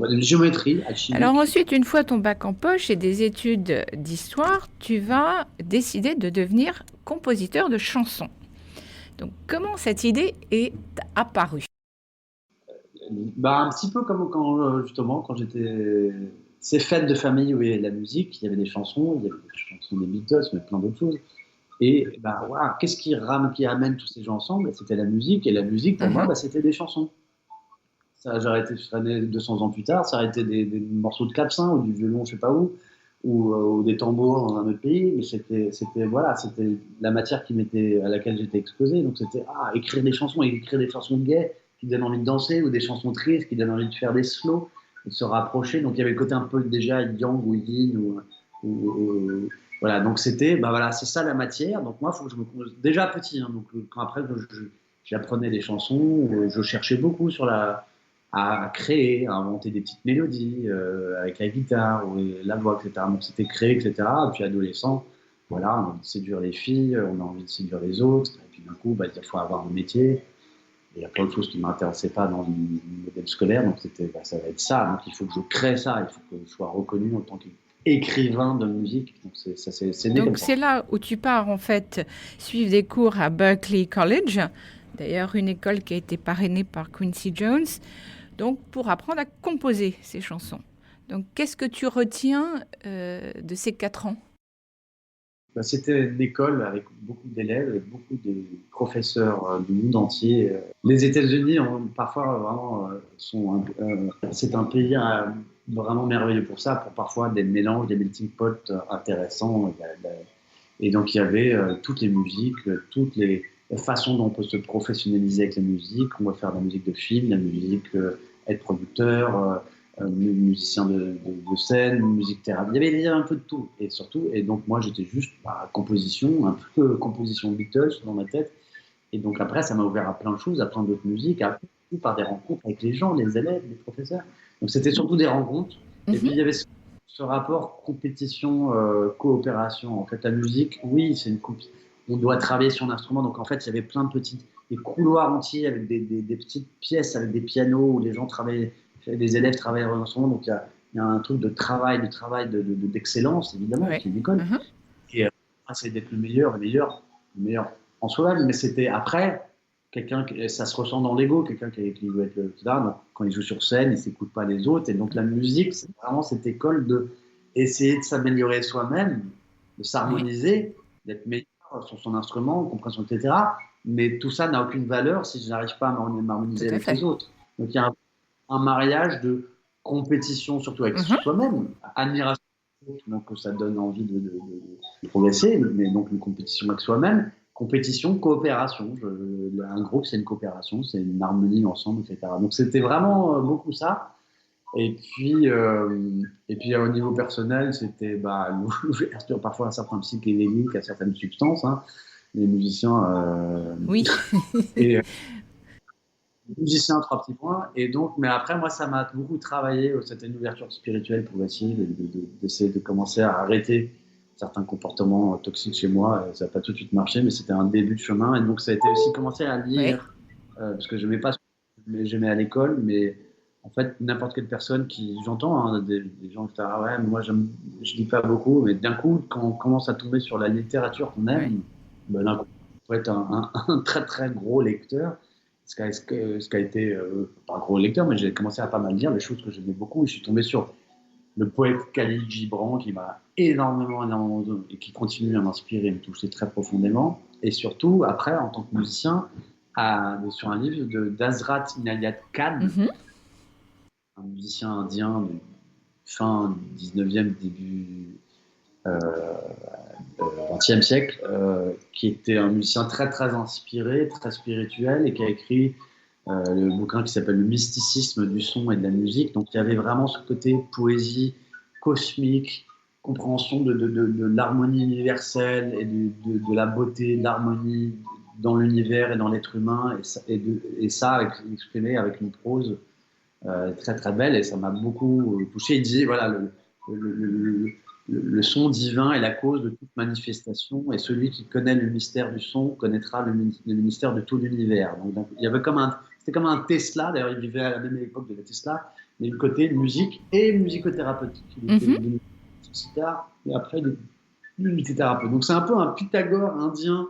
une géométrie alchimique. Alors ensuite, une fois ton bac en poche et des études d'histoire, tu vas décider de devenir compositeur de chansons. Donc comment cette idée est apparue? Un petit peu comme justement, quand j'étais. Ces fêtes de famille où il y avait de la musique, il y avait des chansons, il y avait des chansons des Beatles, mais plein d'autres choses. Et voilà, qu'est-ce qui amène tous ces gens ensemble? C'était la musique, et la musique pour moi, c'était des chansons. Ça, je serais né 200 ans plus tard, ça aurait été des morceaux de clavecin ou du violon, je sais pas où, ou des tambours dans un autre pays, mais c'était la matière à laquelle j'étais exposé. Donc c'était écrire des chansons gaies qui donnent envie de danser, ou des chansons tristes qui donnent envie de faire des slows, et de se rapprocher. Donc il y avait le côté un peu déjà yang ou yin, voilà. Donc c'était, c'est ça la matière. Donc moi, il faut que je me compose déjà petit. Hein, donc quand après j'apprenais des chansons, je cherchais beaucoup à créer, à inventer des petites mélodies avec la guitare ou la voix, etc. Donc c'était créer, etc. Et puis adolescent, voilà, on a envie de séduire les filles, on a envie de séduire les autres. Et puis d'un coup, il faut avoir un métier. Et il y a plein de choses qui ne m'intéressaient pas dans le modèle scolaire. Donc ça va être ça. Donc il faut que je crée ça. Il faut que je sois reconnu en tant qu'écrivain de musique. Donc c'est né comme ça. Donc c'est là où tu pars en fait suivre des cours à Berklee College, d'ailleurs une école qui a été parrainée par Quincy Jones, donc pour apprendre à composer ces chansons. Donc qu'est-ce que tu retiens de ces 4 ans? C'était une école avec beaucoup d'élèves et beaucoup de professeurs du monde entier. Les États-Unis ont parfois vraiment c'est un pays vraiment merveilleux pour ça, pour parfois des mélanges, des melting pots intéressants. Et donc il y avait toutes les musiques, toutes les façons dont on peut se professionnaliser avec la musique. On va faire de la musique de film, de la musique, être producteur. Musicien de scène, musique thérapie. Il y avait un peu de tout. Et surtout, et donc moi j'étais juste composition, un peu composition Beatles dans ma tête. Et donc après, ça m'a ouvert à plein de choses, à plein d'autres musiques, par des rencontres avec les gens, les élèves, les professeurs. Donc c'était surtout des rencontres. Et puis il y avait ce rapport compétition, coopération. En fait, la musique, oui, on doit travailler sur un instrument. Donc en fait, il y avait plein de des couloirs entiers avec des petites pièces, avec des pianos où les gens travaillaient. Les élèves travaillent en ce moment, donc il y a un truc de travail, d'excellence, évidemment, Ouais. qui est l'école. Et c'est d'être le meilleur en soi-même. Mais c'était après, ça se ressent dans l'ego, quelqu'un qui veut être là. Donc, quand il joue sur scène, il ne s'écoute pas les autres. Et donc la musique, c'est vraiment cette école d'essayer de s'améliorer soi-même, de s'harmoniser, d'être meilleur sur son instrument, compréhension, etc. Mais tout ça n'a aucune valeur si je n'arrive pas à m'harmoniser avec les autres. Donc il y a un mariage de compétition, surtout avec soi-même, admiration, donc ça donne envie de progresser, mais donc une compétition avec soi-même, compétition, coopération. Un groupe, c'est une coopération, c'est une harmonie ensemble, etc. Donc c'était vraiment beaucoup ça. Et puis au niveau personnel, c'était l'ouverture parfois à certains psychédéliques, à certaines substances. Hein. Les musiciens. Oui. Et, musicien, 3 petits points. Et donc, mais après, moi, ça m'a beaucoup travaillé. C'était une ouverture spirituelle progressive, d'essayer de commencer à arrêter certains comportements toxiques chez moi. Ça n'a pas tout de suite marché, mais c'était un début de chemin. Et donc, ça a été aussi commencer à lire, parce que je n'aimais pas ce que j'aimais à l'école, mais en fait, n'importe quelle personne j'entends des gens qui disent ouais, mais moi, je lis pas beaucoup, mais d'un coup, quand on commence à tomber sur la littérature qu'on aime, d'un coup, on peut être un très très gros lecteur. Ce qui a été, pas un gros lecteur, mais j'ai commencé à pas mal lire des choses que j'aimais beaucoup. Et je suis tombé sur le poète Khalil Gibran qui m'a énormément et qui continue à m'inspirer et me toucher très profondément. Et surtout, après, en tant que musicien, sur un livre d'Hazrat Inayat Khan, un musicien indien de fin 19e, début 20e siècle, qui était un musicien très très inspiré, très spirituel, et qui a écrit le bouquin qui s'appelle Le mysticisme du son et de la musique. Donc il y avait vraiment ce côté poésie cosmique, compréhension de l'harmonie universelle et de la beauté, de l'harmonie dans l'univers et dans l'être humain, et ça exprimé avec une prose très très belle, et ça m'a beaucoup touché. Il disait voilà, le son divin est la cause de toute manifestation, et celui qui connaît le mystère du son connaîtra le mystère de tout l'univers. Donc, il y avait c'était comme un Tesla. D'ailleurs, il vivait à la même époque de la Tesla, mais du côté musique et musicothérapeutique. Il était et après il est musicothérapeute. Donc c'est un peu un Pythagore indien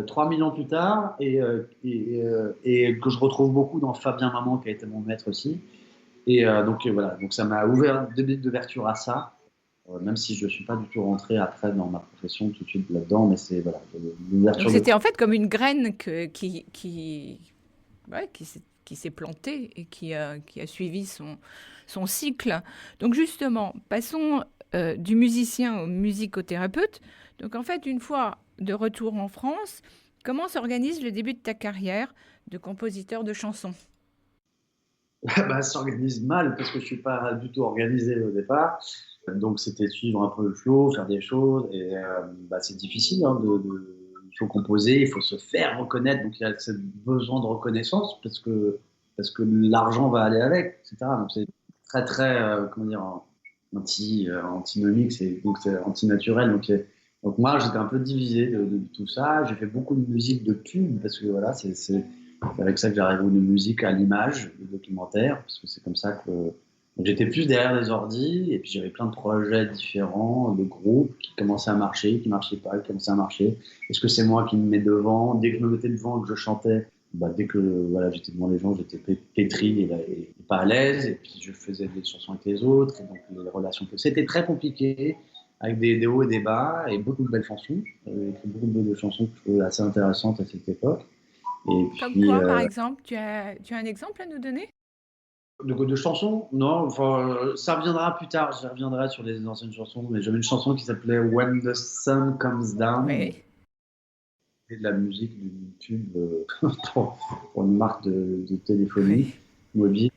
3000 ans plus tard, et que je retrouve beaucoup dans Fabien Maman, qui a été mon maître aussi. Et donc voilà, donc ça m'a ouvert des billes d'ouverture à ça, même si je ne suis pas du tout rentré après dans ma profession tout de suite là-dedans, mais c'est voilà, l'ouverture. Donc c'était en fait comme une graine qui s'est plantée et qui a suivi son cycle. Donc justement, passons du musicien au musicothérapeute. Donc en fait, une fois de retour en France, comment s'organise le début de ta carrière de compositeur de chansons? Ça s'organise mal parce que je ne suis pas du tout organisé au départ. Donc c'était suivre un peu le flow, faire des choses. Et c'est difficile. Il faut composer, il faut se faire reconnaître. Donc il y a ce besoin de reconnaissance parce que l'argent va aller avec, etc. Donc c'est très, très, comment dire, antinomique, donc c'est antinaturel. Donc moi, j'étais un peu divisé de tout ça. J'ai fait beaucoup de musique de pub parce que voilà, c'est avec ça que j'arrive aux musiques à l'image, de documentaire, parce que c'est comme ça que j'étais plus derrière les ordis, et puis j'avais plein de projets différents, de groupes qui commençaient à marcher, qui marchaient pas, qui commençaient à marcher. Est-ce que c'est moi qui me mets devant? Dès que je me mettais devant et que je chantais, dès que voilà, j'étais devant les gens, j'étais pétri et pas à l'aise, et puis je faisais des chansons avec les autres, et donc les relations. C'était très compliqué, avec des hauts et des bas, et beaucoup de belles chansons. J'ai écrit beaucoup de belles chansons que je trouvais assez intéressantes à cette époque. Et Comme puis, quoi, par exemple? Tu as un exemple à nous donner? de chansons? Non, enfin, ça reviendra plus tard. J'y reviendrai sur les anciennes chansons. Mais j'avais une chanson qui s'appelait When the Sun Comes Down. Oui. Et de la musique d'une pub pour une marque de téléphonie mobile.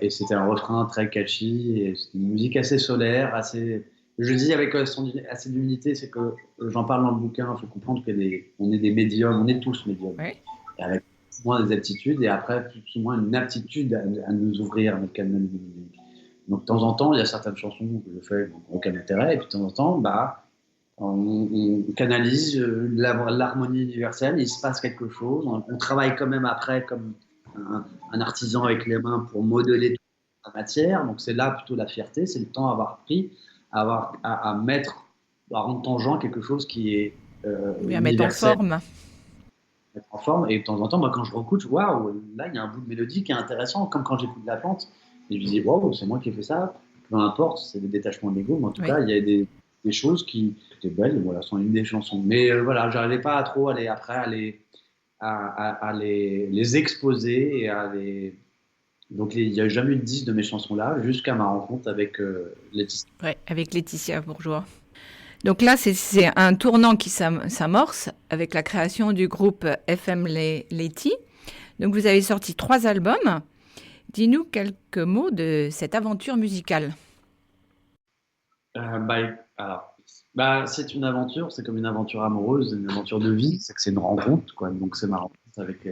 Et c'était un refrain très catchy. Et c'était une musique assez solaire, assez. Je dis avec assez d'humilité, c'est que j'en parle dans le bouquin. Il faut comprendre qu'on est des médiums, on est tous médiums. Oui. Et avec plus ou moins des aptitudes, et après plus ou moins une aptitude à nous ouvrir à notre canal de musique. Donc de temps en temps, il y a certaines chansons que je fais aucun intérêt, et puis de temps en temps, on canalise l'harmonie universelle, il se passe quelque chose, on travaille quand même après comme un artisan avec les mains pour modeler toute la matière, donc c'est là plutôt la fierté, c'est le temps à avoir pris, à rendre tangent quelque chose qui est à mettre en forme. En forme. Et de temps en temps, moi, quand je réécoute, waouh, là, il y a un bout de mélodie qui est intéressant, comme quand j'écoute La Plante. Et je me dis, waouh, c'est moi qui ai fait ça. Peu importe, c'est des détachements d'ego, mais en tout cas, il y a des choses qui étaient belles, voilà, sont une des chansons. Mais voilà, j'arrivais pas à trop aller à les exposer et à les. Donc, il n'y a jamais eu de 10 de mes chansons-là, jusqu'à ma rencontre avec Laetitia. Oui, avec Laetitia Bourgeois. Donc là, c'est un tournant qui s'amorce avec la création du groupe FM Leti. Donc vous avez sorti 3 albums. Dis-nous quelques mots de cette aventure musicale. C'est une aventure, c'est comme une aventure amoureuse, une aventure de vie, c'est une rencontre, quoi. Donc c'est ma rencontre avec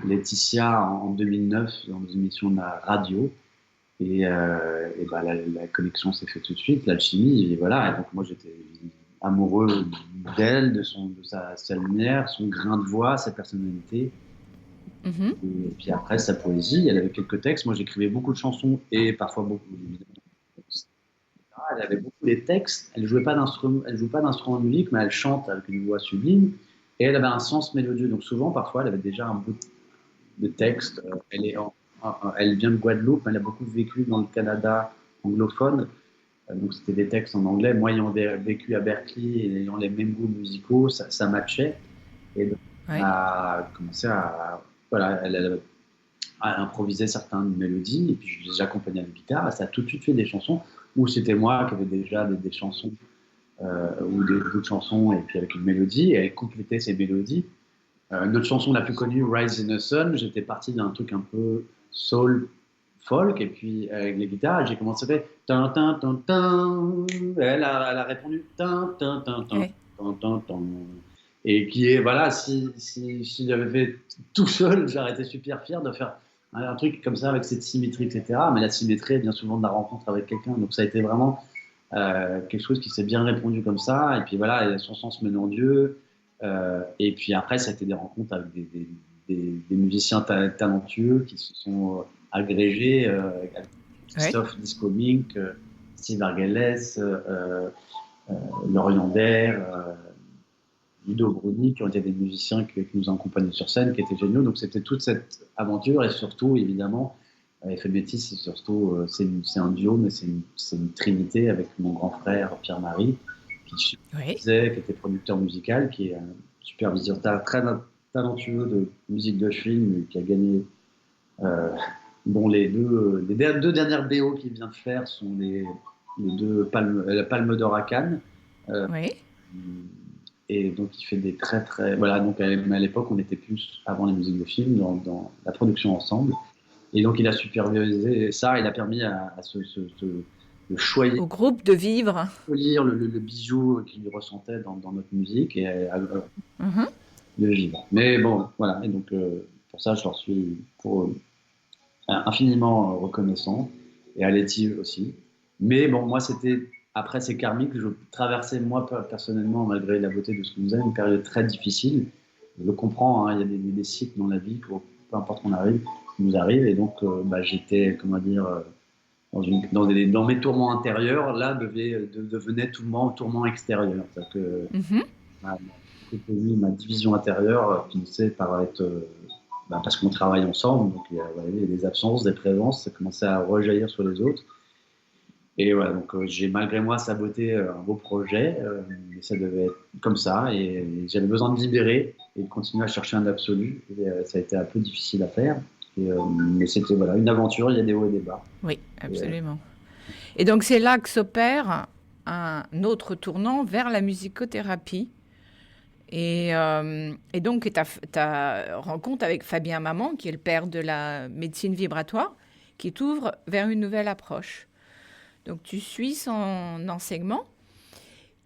Laetitia en 2009 dans une émission de la radio. Et la connexion s'est faite tout de suite, l'alchimie, et voilà. Et donc moi j'étais amoureux d'elle, de sa lumière, son grain de voix, sa personnalité. Et puis après sa poésie, elle avait quelques textes. Moi j'écrivais beaucoup de chansons et parfois beaucoup d'évidemment. Elle avait beaucoup de textes. Elle joue pas d'instrument de musique, mais elle chante avec une voix sublime. Et elle avait un sens mélodieux. Donc souvent, parfois, elle avait déjà un bout de texte. Elle vient de Guadeloupe, elle a beaucoup vécu dans le Canada, anglophone. Donc c'était des textes en anglais. Moi, ayant vécu à Berkeley et ayant les mêmes goûts musicaux, ça matchait. Et donc, Ouais. on a commencé à improviser certaines mélodies, et puis je les accompagnais à la guitare, et ça a tout de suite fait des chansons où c'était moi qui avais déjà des chansons ou des bouts de chansons, et puis avec une mélodie, et elle complétait ces mélodies. Notre chanson la plus connue, Rise in the Sun, j'étais parti d'un truc un peu soul, folk, et puis avec les guitares, j'ai commencé à faire tin tin tin tin, et elle a répondu tin tin tin tin Ouais. tin tin tin, et qui est, voilà, si j'avais fait tout seul, j'aurais été super fier de faire un truc comme ça avec cette symétrie, etc. Mais la symétrie vient souvent de la rencontre avec quelqu'un, donc ça a été vraiment quelque chose qui s'est bien répondu comme ça, et puis voilà, et son sens mélodieux, et puis après, ça a été des rencontres avec des musiciens talentueux qui se sont agrégés, avec Ouais. Christophe Disco Mink, Steve Argelles, Lorient Der, Ludo Bruni, qui ont été des musiciens qui nous ont accompagnés sur scène, qui étaient géniaux. Donc c'était toute cette aventure, et surtout, évidemment, Effet Métis, c'est surtout c'est un duo, mais c'est une trinité avec mon grand frère Pierre-Marie, qui Ouais. supervisait, qui était producteur musical, qui est un superviseur très talentueux de musique de film, qui a gagné, dont les deux dernières BO qu'il vient de faire sont les deux la Palme d'Or à Cannes. Ouais. Et donc, il fait des très, très. Voilà, donc à l'époque, on était plus, avant les musiques de film, dans la production ensemble. Et donc, il a supervisé ça, il a permis à de choyer, Au groupe de vivre. lire le bijou qu'il ressentait dans notre musique, et Mhm. de vivre. Mais bon, voilà. Et donc, pour ça, je leur suis infiniment reconnaissant, et à Letty aussi. Mais bon, moi, c'était, après, c'est karmique. Je traversais, moi, personnellement, malgré la beauté de ce qu'on faisait, une période très difficile. Je le comprends, hein, il y a des cycles dans la vie, peu importe qu'on arrive, qui nous arrivent. Et donc, j'étais, comment dire, dans mes tourments intérieurs, là, devenait tourment extérieur. C'est-à-dire que Mhm. ma division intérieure finissait par être. Parce qu'on travaille ensemble, donc il y a des absences, des présences, ça commençait à rejaillir sur les autres. Et voilà, donc j'ai malgré moi saboté un beau projet, mais ça devait être comme ça, et j'avais besoin de libérer et de continuer à chercher un absolu. Et ça a été un peu difficile à faire, mais c'était voilà, une aventure, il y a des hauts et des bas. Oui, absolument. Et donc c'est là que s'opère un autre tournant vers la musicothérapie. Et donc ta rencontre avec Fabien Maman, qui est le père de la médecine vibratoire, qui t'ouvre vers une nouvelle approche. Donc tu suis son enseignement.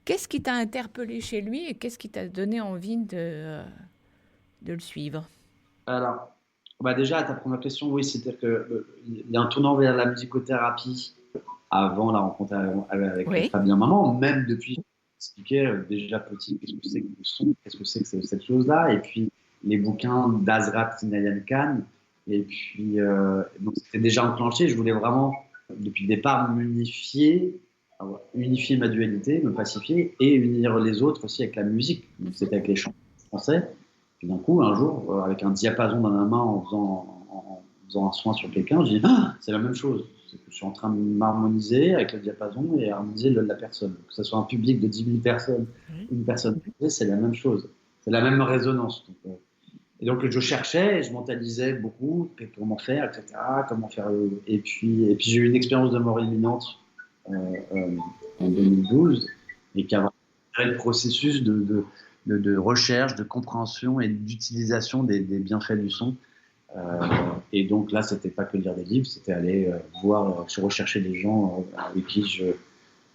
Qu'est-ce qui t'a interpellé chez lui et qu'est-ce qui t'a donné envie de le suivre? Alors, déjà, à ta première question, oui, c'est-à-dire qu'il y a un tournant vers la musicothérapie avant la rencontre avec Oui. Fabien Maman, même depuis, j'expliquais déjà petit, qu'est-ce que c'est que le son, qu'est-ce que c'est que cette chose-là, et puis les bouquins d'Azrat Sinayan Khan, et puis donc c'était déjà enclenché, je voulais vraiment, depuis le départ, unifier ma dualité, me pacifier, et unir les autres aussi avec la musique, donc c'était avec les chants français. Puis d'un coup, un jour, avec un diapason dans la main en faisant un soin sur quelqu'un, je dis ah, c'est la même chose. C'est que je suis en train de m'harmoniser avec le diapason et harmoniser la personne. Que ce soit un public de 10 000 personnes, une personne, c'est la même chose. C'est la même résonance. Et donc, je cherchais, je mentalisais beaucoup comment faire, etc. Comment faire. Et puis j'ai eu une expérience de mort imminente en 2012, et qui a le processus de recherche, de compréhension et d'utilisation des bienfaits du son. Et donc là, c'était pas que lire des livres, c'était aller rechercher des gens avec qui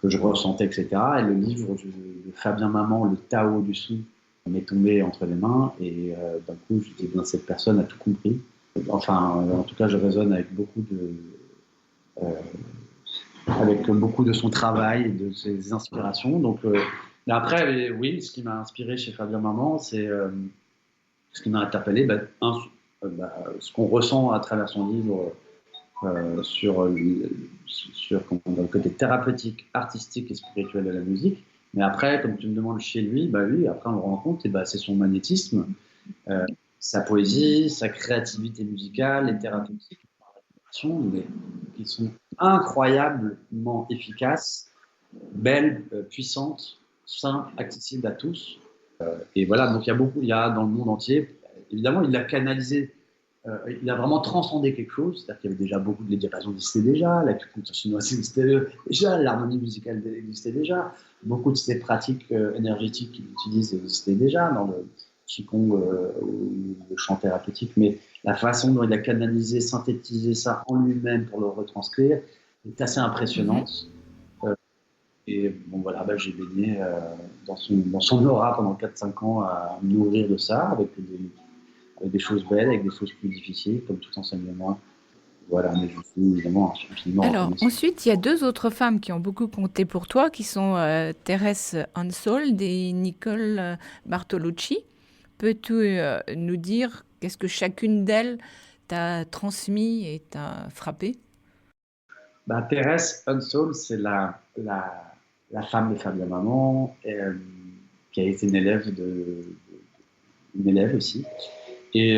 que je ressentais, etc. Et le livre de Fabien Maman, Le Tao du son, m'est tombé entre les mains, et d'un coup, je dis, cette personne a tout compris. Enfin, en tout cas, je résonne avec avec beaucoup de son travail et de ses inspirations. Donc, après, oui, ce qui m'a inspiré chez Fabien Maman, c'est ce qui m'a interpellé, ce qu'on ressent à travers son livre sur le côté thérapeutique, artistique et spirituel de la musique. Mais après, comme tu me demandes chez lui, oui, après on le rend compte, c'est son magnétisme, sa poésie, sa créativité musicale et thérapeutique, mais qui sont incroyablement efficaces, belles, puissantes, simples, accessibles à tous. Et voilà, donc il y a dans le monde entier, évidemment, il a canalisé, il a vraiment transcendé quelque chose, c'est-à-dire qu'il y avait déjà beaucoup de diapasons existaient déjà, l'acupuncture chinoise existait déjà, l'harmonie musicale existait déjà, beaucoup de ces pratiques énergétiques qu'il utilise existaient déjà dans le qigong ou le chant thérapeutique, mais la façon dont il a canalisé, synthétisé ça en lui-même pour le retranscrire est assez impressionnante. Et bon, voilà, j'ai baigné dans son aura pendant 4-5 ans à me nourrir de ça, avec des choses belles, avec des choses plus difficiles, comme tout enseignement. Voilà, mais je suis évidemment infiniment Alors, reconnaissant. ensuite, il y a deux autres femmes qui ont beaucoup compté pour toi, qui sont Thérèse Ansold et Nicole Bartolucci. Peux-tu nous dire qu'est-ce que chacune d'elles t'a transmis et t'a frappé? Thérèse Unsold, c'est la femme de Fabien Maman, qui a été une élève aussi. Et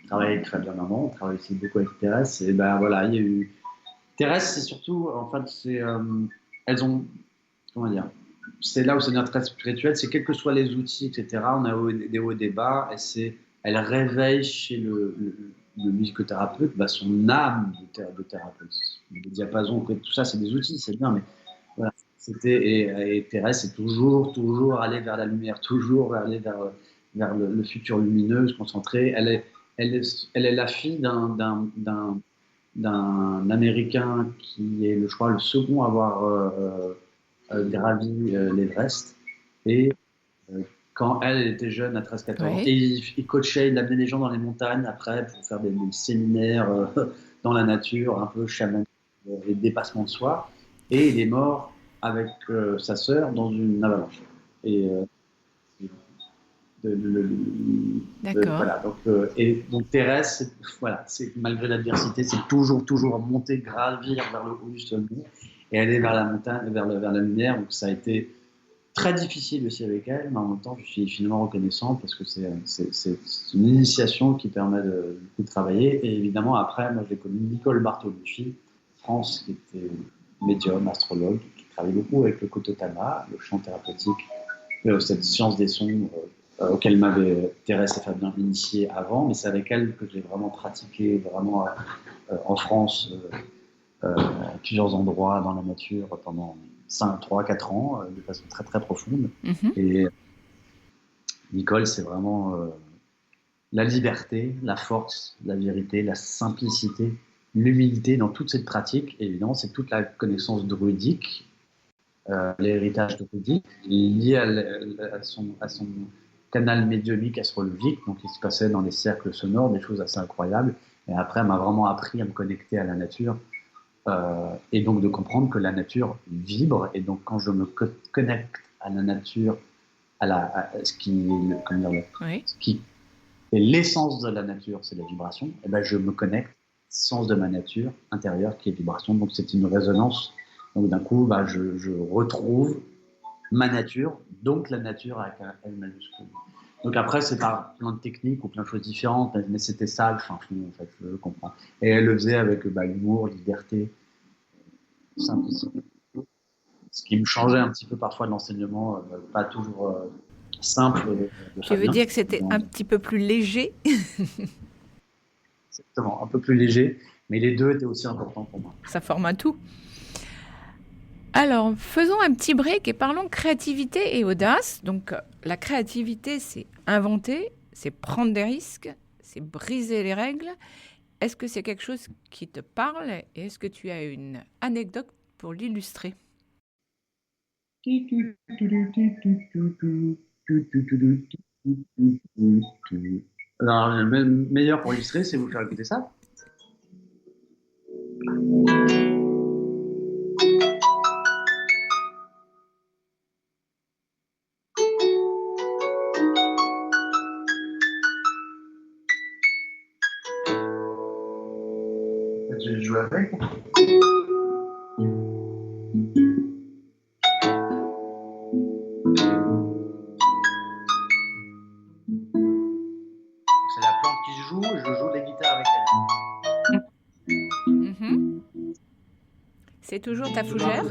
travaille avec Fabien Maman, on travaille aussi beaucoup avec Thérèse. Et voilà, il y a eu. Thérèse, c'est surtout, en fait, elles ont, comment dire, c'est là où c'est notre trait spirituel, c'est quels que soient les outils, etc. On a des hauts et des bas, et elle réveille chez le musicothérapeute son âme de thérapeute. Les diapasons, tout ça, c'est des outils, c'est bien, mais voilà. Et Thérèse, c'est toujours aller vers la lumière, toujours aller vers le futur lumineux, se concentrer. Elle est la fille d'un Américain qui est, je crois, le second à avoir gravi l'Everest. Et quand elle était jeune, à 13-14 ans, Oui. et il coachait, il amenait les gens dans les montagnes après pour faire des séminaires dans la nature, un peu chaman, et dépassement de soi. Et il est mort avec sa sœur dans une avalanche. Et D'accord. voilà. Donc Thérèse, voilà, malgré l'adversité, c'est toujours monter, gravir vers le haut du sommet et aller vers la montagne, vers la lumière. Donc ça a été très difficile aussi avec elle, mais en même temps, je suis infiniment reconnaissant parce que c'est une initiation qui permet de travailler. Et évidemment, après, moi, j'ai connu Nicole Bartolucci, France, qui était médium, astrologue, qui travaille beaucoup avec le Kototama, le chant thérapeutique, cette science des sons auquel m'avait Thérèse et Fabien initié avant, mais c'est avec elle que j'ai vraiment pratiqué vraiment en France, à plusieurs endroits dans la nature pendant 3-4 ans, de façon très très profonde. Et Nicole, c'est vraiment la liberté, la force, la vérité, la simplicité, l'humilité dans toute cette pratique. Et évidemment, c'est toute la connaissance druidique, l'héritage druidique, lié à son canal médiumnique astrologique, donc il se passait dans les cercles sonores des choses assez incroyables. Et après, elle m'a vraiment appris à me connecter à la nature, et donc de comprendre que la nature vibre. Et donc quand je me connecte à la nature, à ce qui est l'essence de la nature, c'est la vibration, et je me connecte à l'essence de ma nature intérieure qui est vibration. Donc c'est une résonance. Donc d'un coup, je retrouve ma nature, donc la nature avec un L majuscule. Donc après, c'est par plein de techniques ou plein de choses différentes, mais c'était ça le fin fond, en fait, je comprends. Et elle le faisait avec l'humour, liberté, simplicité. Ce qui me changeait un petit peu parfois de l'enseignement, pas toujours simple de Tu veux Fabien. dire que c'était un petit peu plus léger? Exactement, un peu plus léger, mais les deux étaient aussi importants pour moi. Ça forme un tout. Alors, faisons un petit break et parlons créativité et audace. Donc, la créativité, c'est inventer, c'est prendre des risques, c'est briser les règles. Est-ce que c'est quelque chose qui te parle et est-ce que tu as une anecdote pour l'illustrer? Alors, le meilleur pour illustrer, c'est vous faire écouter ça. Je joue avec. C'est la plante qui joue, je joue les guitares avec elle. C'est toujours ta fougère?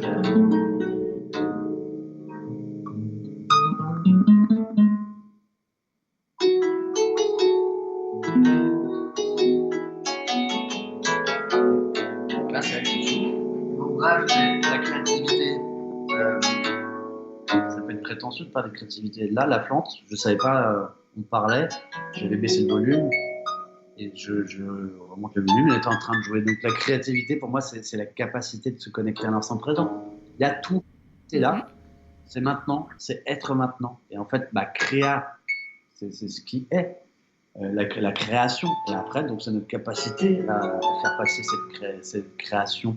Là, c'est avec une soupe. Donc, bref, la créativité, ça peut être prétentieux de parler de créativité. Là, la plante, je ne savais pas, on parlait, j'avais baissé le volume et je remonte le volume, elle était en train de jouer. Donc, la créativité, pour moi, c'est la capacité de se connecter à l'instant présent. Il y a tout, c'est là, c'est maintenant, c'est être maintenant. Et en fait, créa, c'est ce qui est. La création. Et après, donc, c'est notre capacité à faire passer cette création,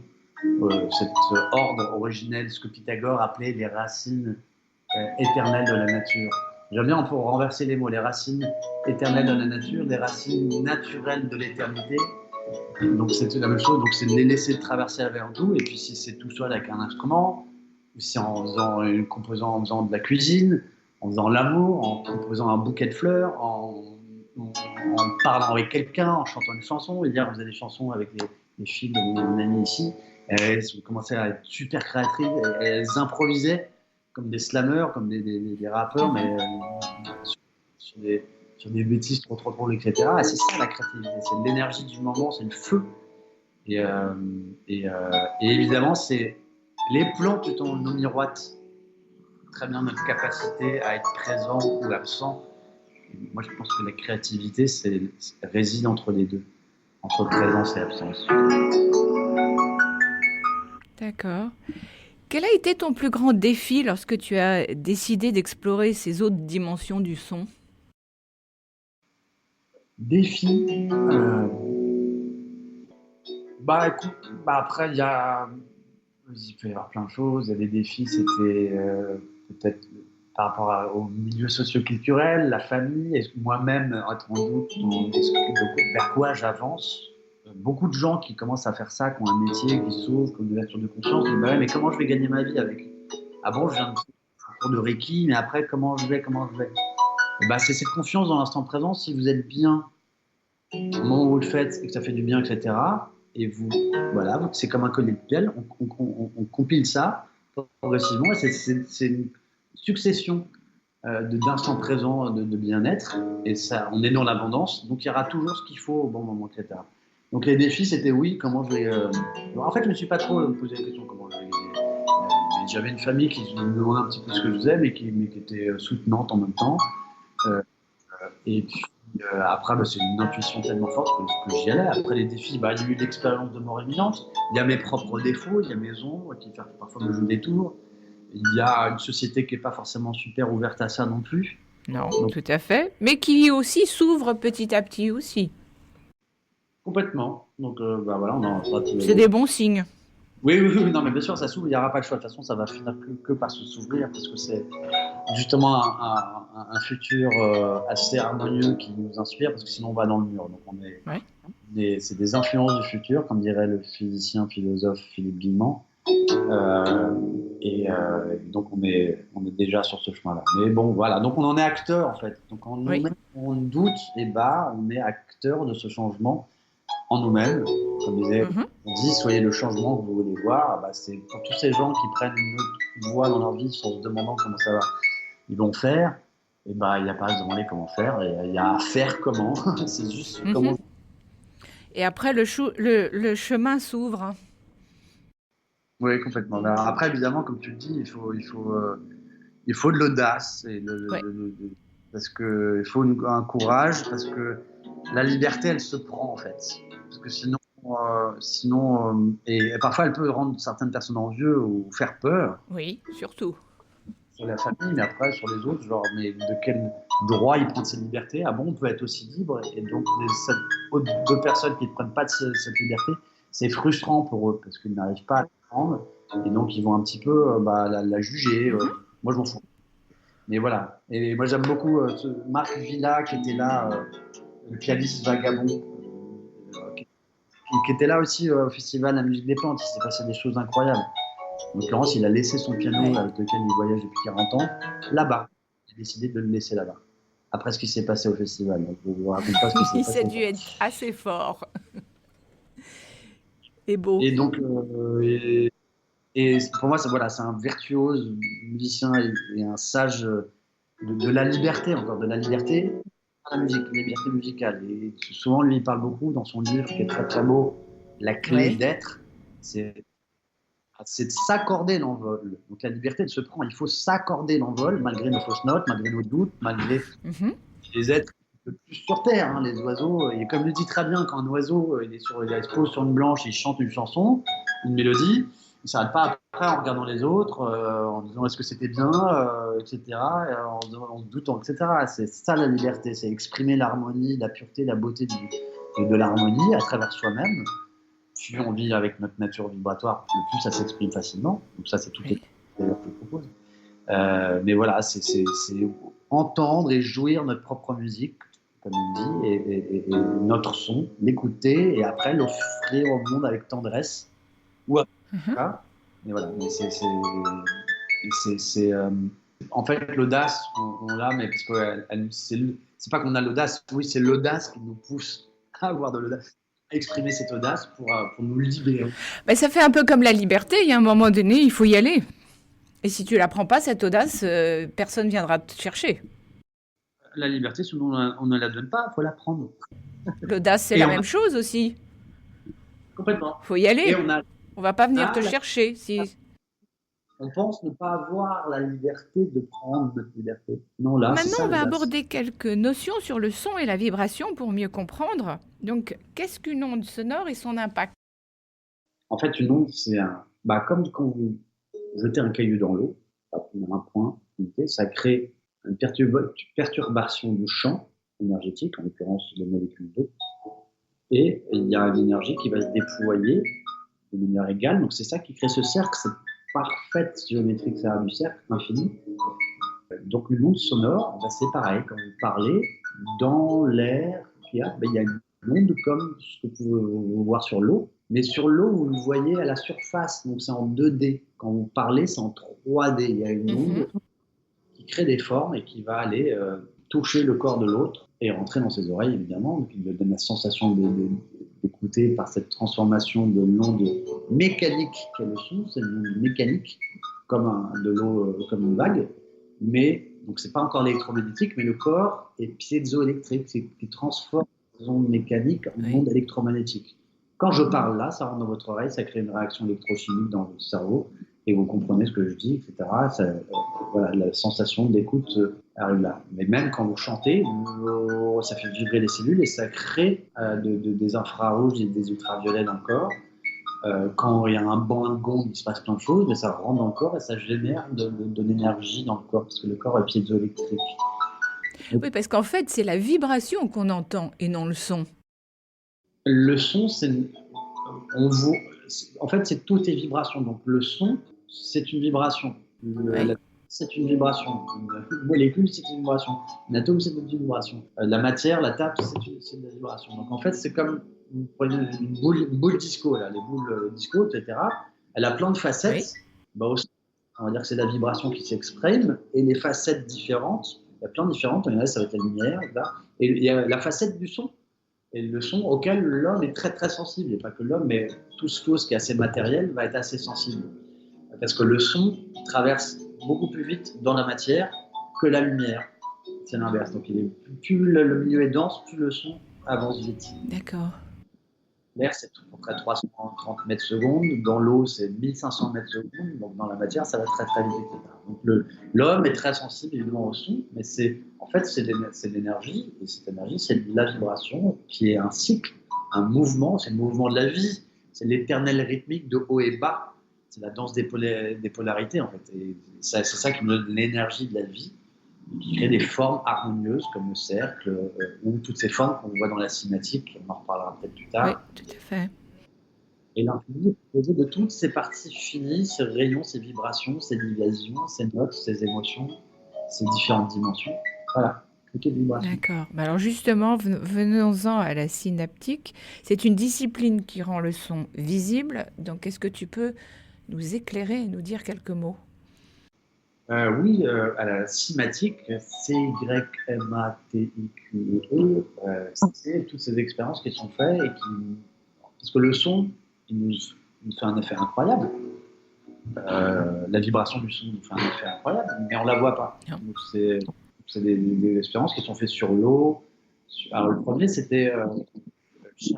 cet ordre originel, ce que Pythagore appelait les racines éternelles de la nature. J'aime bien, pour renverser les mots, les racines éternelles de la nature, les racines naturelles de l'éternité. Donc, c'est la même chose. Donc, c'est de les laisser traverser vers nous. Et puis, si c'est tout seul avec un instrument, ou si en faisant de la cuisine, en faisant l'amour, en composant un bouquet de fleurs, en parlant avec quelqu'un, en chantant une chanson. Hier, on faisait des chansons avec les filles de mon ami ici. Elles ont commencé à être super créatrices. Elles improvisaient comme des slammers, comme des rappeurs, mais sur des bêtises trop drôles, etc. Et c'est ça la créativité. C'est l'énergie du moment, c'est le feu. Et évidemment, c'est les plantes nous miroitent très bien notre capacité à être présent ou absent. Moi, je pense que la créativité réside entre les deux, entre présence et absence. D'accord. Quel a été ton plus grand défi lorsque tu as décidé d'explorer ces autres dimensions du son? Défi, écoute, après, il peut y avoir plein de choses. Il y a des défis, c'était peut-être par rapport au milieu socio-culturel, la famille, est-ce que moi-même être en doute vers quoi j'avance. Beaucoup de gens qui commencent à faire ça, qui ont un métier, qui s'ouvrent, qui ont une ouverture de conscience, disent mais comment je vais gagner ma vie avec? Ah bon, je viens de faire un cours de Reiki, mais après, comment je vais? C'est cette confiance dans l'instant présent. Si vous êtes bien au moment où vous le faites et que ça fait du bien, etc., et voilà, c'est comme un collier de pelle, on compile ça progressivement, et c'est une succession d'instants présents de bien-être, et ça, on est dans l'abondance, donc il y aura toujours ce qu'il faut au bon moment, etc. Donc les défis, c'était comment je vais... En fait, je ne me suis pas trop posé la question comment je vais gagner. J'avais une famille qui me demandait un petit peu ce que je faisais, mais qui était soutenante en même temps. Et puis après, c'est une intuition tellement forte que j'y allais. Après les défis, il y a eu l'expérience de mort imminente. Il y a mes propres défauts, il y a mes ombres qui parfois me jouent des tours. Il y a une société qui n'est pas forcément super ouverte à ça non plus. Non, donc, tout à fait. Mais qui aussi s'ouvre petit à petit aussi. Complètement. Donc voilà, c'est des bons signes. Oui, non, mais bien sûr, ça s'ouvre, il n'y aura pas le choix. De toute façon, ça va finir que par s'ouvrir, parce que c'est justement un futur assez harmonieux qui nous inspire, parce que sinon on va dans le mur. Donc c'est des influences du futur, comme dirait le physicien philosophe Philippe Guillemant. Donc on est déjà sur ce chemin-là. Mais bon, voilà. Donc on en est acteur en fait. Donc on doute et on est acteur de ce changement en nous-mêmes. Comme on dit, soyez le changement que vous voulez voir. C'est pour tous ces gens qui prennent une autre voie dans leur vie en se demandant comment ça va, ils vont faire. Et il n'y a pas à se demander comment faire, il y a à faire comment. C'est juste comment. Et après, le chemin s'ouvre. Oui, complètement. Après, évidemment, comme tu le dis, il faut de l'audace, parce que il faut un courage, parce que la liberté, elle se prend en fait. Parce que sinon, et parfois, elle peut rendre certaines personnes envieux ou faire peur. Oui, surtout. Sur la famille, mais après sur les autres, mais de quel droit ils prennent cette liberté? Ah bon, on peut être aussi libre, et donc deux personnes qui ne prennent pas de cette liberté, c'est frustrant pour eux parce qu'ils n'arrivent pas à la prendre, et donc ils vont un petit peu la juger. Moi, je m'en fous. Mais voilà. Et moi, j'aime beaucoup Marc Villa qui était là, le pianiste vagabond, qui était là aussi au Festival La Musique des Plantes. Il s'est passé des choses incroyables. En l'occurrence, il a laissé son piano avec lequel il voyage depuis 40 ans là-bas. Il a décidé de le laisser là-bas. Après ce qui s'est passé au festival. Donc, je vous raconte pas ce qui s'est passé. Ça a dû être assez fort. Et beau. Et donc, Et pour moi, c'est un virtuose musicien et un sage de la liberté, encore de la liberté à la musique, la liberté musicale. Et souvent, lui, il parle beaucoup dans son livre qui est très très beau, La clé Oui. d'être, c'est de s'accorder l'envol. Donc la liberté de se prendre, il faut s'accorder l'envol malgré nos fausses notes, malgré nos doutes, malgré les êtres un peu plus sur Terre, hein, les oiseaux. Et comme le dit très bien, quand un oiseau il se pose sur une branche, il chante une chanson, une mélodie, il ne s'arrête pas après en regardant les autres, en disant est-ce que c'était bien, etc., en se doutant, etc. C'est ça la liberté, c'est exprimer l'harmonie, la pureté, la beauté de l'harmonie à travers soi-même. Plus on vit avec notre nature vibratoire, le plus ça s'exprime facilement. Donc ça, c'est tout Oui. d'ailleurs que je propose. Mais voilà, c'est entendre et jouir notre propre musique, comme il dit, et notre son, l'écouter et après l'offrir au monde avec tendresse. Ou pas. Mais voilà, mais en fait, l'audace, on l'a, mais parce que c'est pas qu'on a l'audace, oui, c'est l'audace qui nous pousse à avoir de l'audace, à exprimer cette audace pour nous libérer. Ben, ça fait un peu comme la liberté. Il y a un moment donné, il faut y aller. Et si tu la prends pas, cette audace, personne viendra te chercher. La liberté, sinon on ne la donne pas, il faut la prendre. L'audace, c'est Et la on même a- chose aussi. Complètement. Faut y aller. Et On va pas venir te la- chercher. Si... on pense ne pas avoir la liberté de prendre notre liberté. Non, là, c'est Maintenant, ça on va l'audace. aborder quelques notions sur le son et la vibration pour mieux comprendre. Donc, qu'est-ce qu'une onde sonore et son impact? En fait, une onde, c'est comme quand vous jetez un caillou dans l'eau, un point, ça crée une perturbation du champ énergétique, en l'occurrence les molécules d'eau, et il y a une énergie qui va se déployer de manière égale. Donc c'est ça qui crée ce cercle, cette parfaite géométrie que ça a du cercle infini. Donc une onde sonore, c'est pareil, quand vous parlez, dans l'air qu'il y a, il y a une onde comme ce que vous pouvez voir sur l'eau, mais sur l'eau, vous le voyez à la surface, donc c'est en 2D. Quand vous parlez, c'est en 3D. Il y a une onde qui crée des formes et qui va aller toucher le corps de l'autre et rentrer dans ses oreilles, évidemment. Donc, il donne la sensation d'écouter par cette transformation de l'onde mécanique qu'est le son. C'est une onde mécanique, comme de l'eau, comme une vague. Mais, donc, c'est pas encore électromagnétique, mais le corps est piézoélectrique, qui transforme les ondes mécaniques en ondes électromagnétiques. Quand je parle là, ça rentre dans votre oreille, ça crée une réaction électrochimique dans votre cerveau et vous comprenez ce que je dis, etc. Voilà, la sensation d'écoute arrive là. Mais même quand vous chantez, ça fait vibrer les cellules et ça crée des infrarouges et des ultraviolets dans le corps. Quand il y a un banc de gong, il se passe plein de choses, mais ça rentre dans le corps et ça génère de l'énergie dans le corps, parce que le corps est piézoélectrique. Oui, parce qu'en fait, c'est la vibration qu'on entend et non le son. Le son, en fait, c'est tout est vibration. Donc le son, c'est une vibration. C'est une vibration. Une molécule, c'est une vibration. Un atome, c'est une vibration. La matière, la table, c'est de la vibration. Donc en fait, c'est comme vous prenez une boule disco, là, les boules disco, etc. Elle a plein de facettes. Aussi, on va dire que c'est la vibration qui s'exprime et les facettes différentes. Il y a plein de différentes. Il y en a, ça va être la lumière, là. Et il y a la facette du son. Et le son auquel l'homme est très très sensible. Et pas que l'homme, mais tout ce qui est assez matériel va être assez sensible. Parce que le son traverse beaucoup plus vite dans la matière que la lumière. C'est l'inverse. Donc plus le milieu est dense, plus le son avance vite. D'accord. L'air, c'est à peu près 330 mètres secondes. Dans l'eau, c'est 1500 mètres secondes. Donc dans la matière, ça va très très vite, etc. Donc l'homme est très sensible évidemment au son, mais c'est de l'énergie. Et cette énergie, c'est de la vibration qui est un cycle, un mouvement. C'est le mouvement de la vie. C'est l'éternel rythmique de haut et bas. C'est la danse des polarités, en fait. Et c'est ça qui nous donne l'énergie de la vie, qui crée des formes harmonieuses comme le cercle, ou toutes ces formes qu'on voit dans la cinématique. On en reparlera peut-être plus tard. Oui, tout à fait. Et l'infini est composé de toutes ces parties finies, ces rayons, ces vibrations, ces liaisons, ces notes, ces émotions, ces différentes dimensions. Voilà, toutes les vibrations. D'accord. Alors justement, venons-en à la synaptique. C'est une discipline qui rend le son visible. Donc, est-ce que tu peux nous éclairer et nous dire quelques mots? Oui, à la cymatique, C-Y-M-A-T-I-Q-E, c'est toutes ces expériences qui sont faites parce que le son, il nous fait un effet incroyable. la vibration du son nous fait un effet incroyable, mais on la voit pas. Non. Donc c'est des expériences qui sont faites sur l'eau. Alors le premier, c'était qui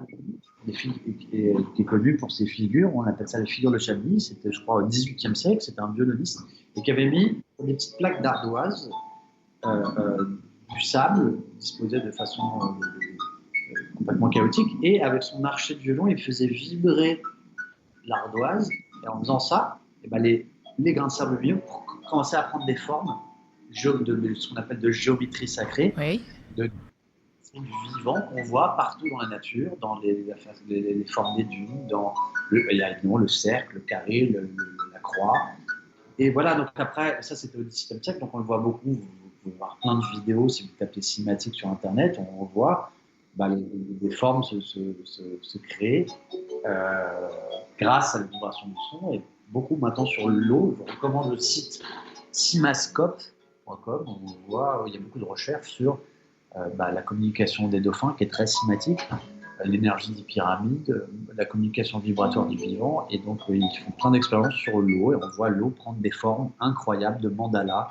est connu pour ses figures, on appelle ça les figures de Chablis, c'était je crois au XVIIIe siècle, c'était un violoniste, et qui avait mis des petites plaques d'ardoise, du sable, disposé de façon complètement chaotique, et avec son archet de violon, il faisait vibrer l'ardoise, et en faisant ça, et ben les grains de sable lumineux commençaient à prendre des formes, ce qu'on appelle de géométrie sacrée, Oui. de du vivant qu'on voit partout dans la nature, dans les formes des dunes, il y a évidemment le cercle, le carré, la croix. Et voilà, donc après, ça c'était au XVIIe siècle, donc on le voit beaucoup, vous pouvez voir plein de vidéos, si vous tapez cinématique sur Internet, on voit les formes se créer grâce à la vibration du son, et beaucoup maintenant sur l'eau. Je recommande le site cimascope.com, où on voit, il y a beaucoup de recherches sur la communication des dauphins qui est très cinématique, l'énergie des pyramides, la communication vibratoire du vivant, et donc ils font plein d'expériences sur l'eau, et on voit l'eau prendre des formes incroyables de mandala.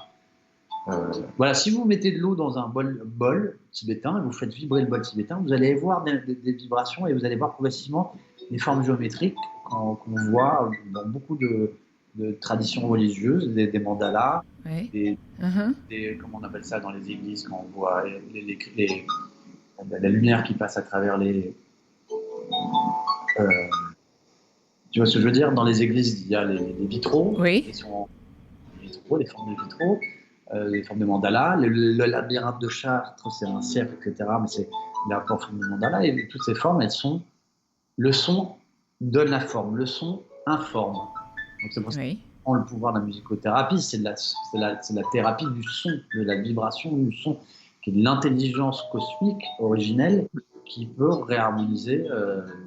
Voilà, si vous mettez de l'eau dans un bol tibétain et vous faites vibrer le bol tibétain, vous allez voir des vibrations, et vous allez voir progressivement des formes géométriques qu'on voit dans beaucoup de traditions religieuses, des mandalas, Oui. comment on appelle ça dans les églises, quand on voit la lumière qui passe à travers tu vois ce que je veux dire, dans les églises il y a les vitraux, Oui. qui sont les formes de vitraux, les formes de mandala, le labyrinthe de Chartres, c'est un cercle, etc., mais c'est la forme de mandala, et toutes ces formes, le son donne la forme, le son informe. Donc c'est pour ça qu'on prend le pouvoir de la musicothérapie, c'est la thérapie du son, de la vibration du son, qui est de l'intelligence cosmique originelle qui peut réharmoniser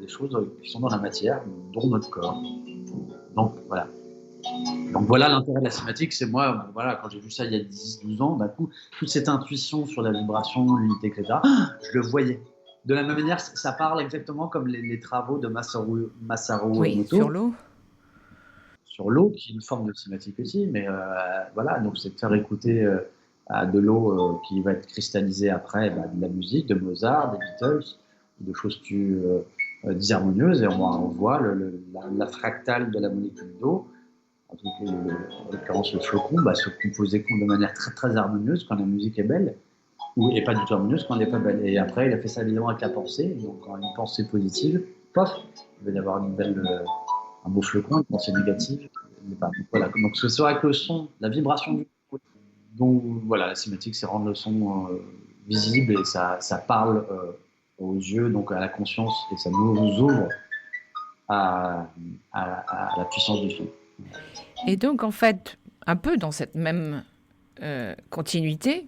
des choses qui sont dans la matière, dont notre corps. Donc voilà l'intérêt de la cinématique, c'est moi, quand j'ai vu ça il y a 10-12 ans, d'un coup, toute cette intuition sur la vibration, l'unité, etc., je le voyais. De la même manière, ça parle exactement comme les travaux de Masaru Emoto. Sur l'eau. Sur l'eau, qui est une forme de cinématique aussi, mais donc c'est de faire écouter de l'eau qui va être cristallisée après de la musique, de Mozart, des Beatles, de choses plus disharmonieuses, et on voit la fractale de la molécule d'eau, en l'occurrence le flocon, se composer de manière très très harmonieuse quand la musique est belle, et pas du tout harmonieuse quand elle n'est pas belle. Et après, il a fait ça évidemment avec la pensée, donc quand une pensée positive, pof, il va y avoir un beau flocon, une pensée négative. Voilà. Donc c'est vrai que le son, la vibration du son, donc voilà, la cinématique, c'est rendre le son visible, et ça parle aux yeux, donc à la conscience, et ça nous ouvre à la puissance du son. Et donc, en fait, un peu dans cette même continuité,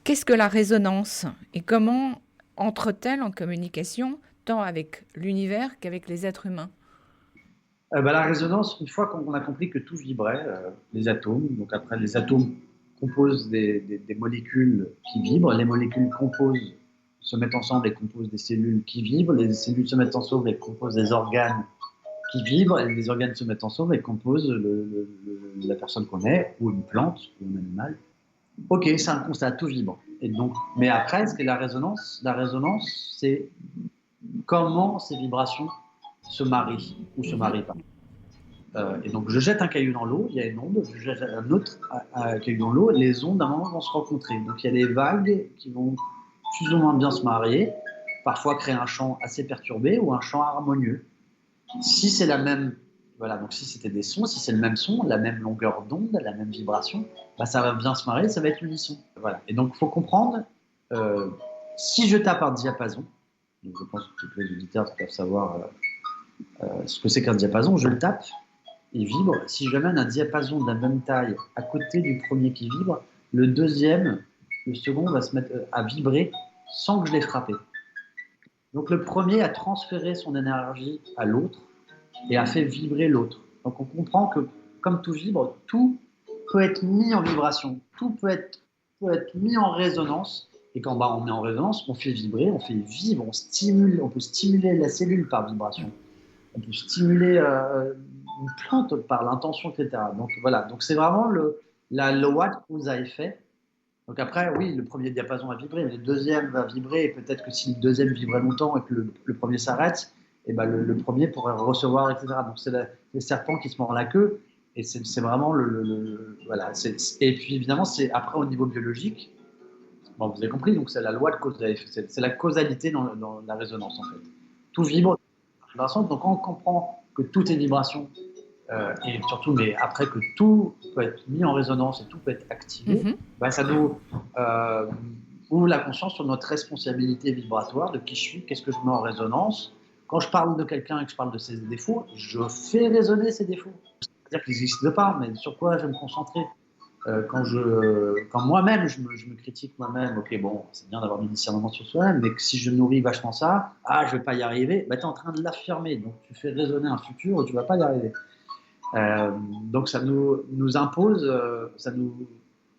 qu'est-ce que la résonance et comment entre-t-elle en communication tant avec l'univers qu'avec les êtres humains ? La résonance, une fois qu'on a compris que tout vibrait, les atomes, donc après les atomes composent des molécules qui vibrent, les molécules se mettent ensemble et composent des cellules qui vibrent, les cellules se mettent ensemble et composent des organes qui vibrent, et les organes se mettent ensemble et composent la personne qu'on est, ou une plante, ou un animal. Ok, c'est un constat, tout vibre. Et donc, mais après, ce qu'est la résonance, c'est comment ces vibrations se marient ou se marient pas. Et donc, je jette un caillou dans l'eau, il y a une onde, je jette un autre caillou dans l'eau, et les ondes, à un moment, vont se rencontrer. Donc, il y a des vagues qui vont plus ou moins bien se marier, parfois créer un champ assez perturbé ou un champ harmonieux. Si c'est la même, donc si c'était des sons, si c'est le même son, la même longueur d'onde, la même vibration, ça va bien se marier, ça va être l'unisson. Voilà. Et donc, il faut comprendre, si je tape un diapason, donc je pense que tous les auditeurs doivent savoir ce que c'est qu'un diapason, je le tape, il vibre. Si je mène un diapason de la même taille à côté du premier qui vibre, le second va se mettre à vibrer sans que je l'ai frappé. Donc le premier a transféré son énergie à l'autre et a fait vibrer l'autre. Donc on comprend que comme tout vibre, tout peut être mis en vibration, tout peut être mis en résonance. Et quand on met en résonance, on fait vibrer, on fait vivre, on peut stimuler la cellule par vibration. On peut stimuler une plante par l'intention, etc. Donc voilà, donc c'est vraiment la loi de cause à effet. Donc après, oui, le premier diapason va vibrer, mais le deuxième va vibrer, et peut-être que si le deuxième vibrait longtemps et que le premier s'arrête, et ben le premier pourrait recevoir, etc. Donc c'est le serpent qui se mord la queue, et c'est vraiment voilà. Et puis évidemment, c'est après au niveau biologique, bon, vous avez compris, donc c'est la loi de cause à effet, c'est la causalité dans la résonance en fait. Tout vibre, donc quand on comprend que tout est vibration, et surtout, mais après que tout peut être mis en résonance et tout peut être activé, bah, ça nous ouvre la conscience sur notre responsabilité vibratoire, de qui je suis, qu'est-ce que je mets en résonance. Quand je parle de quelqu'un et que je parle de ses défauts, je fais résonner ses défauts. C'est-à-dire qu'ils n'existent pas, mais sur quoi je vais me concentrer. Quand moi-même, je me critique moi-même, ok, bon, c'est bien d'avoir du discernement sur soi-même, mais que si je nourris vachement ça, je vais pas y arriver, bah, tu es en train de l'affirmer, donc tu fais résonner un futur où tu vas pas y arriver. Donc ça nous impose, ça nous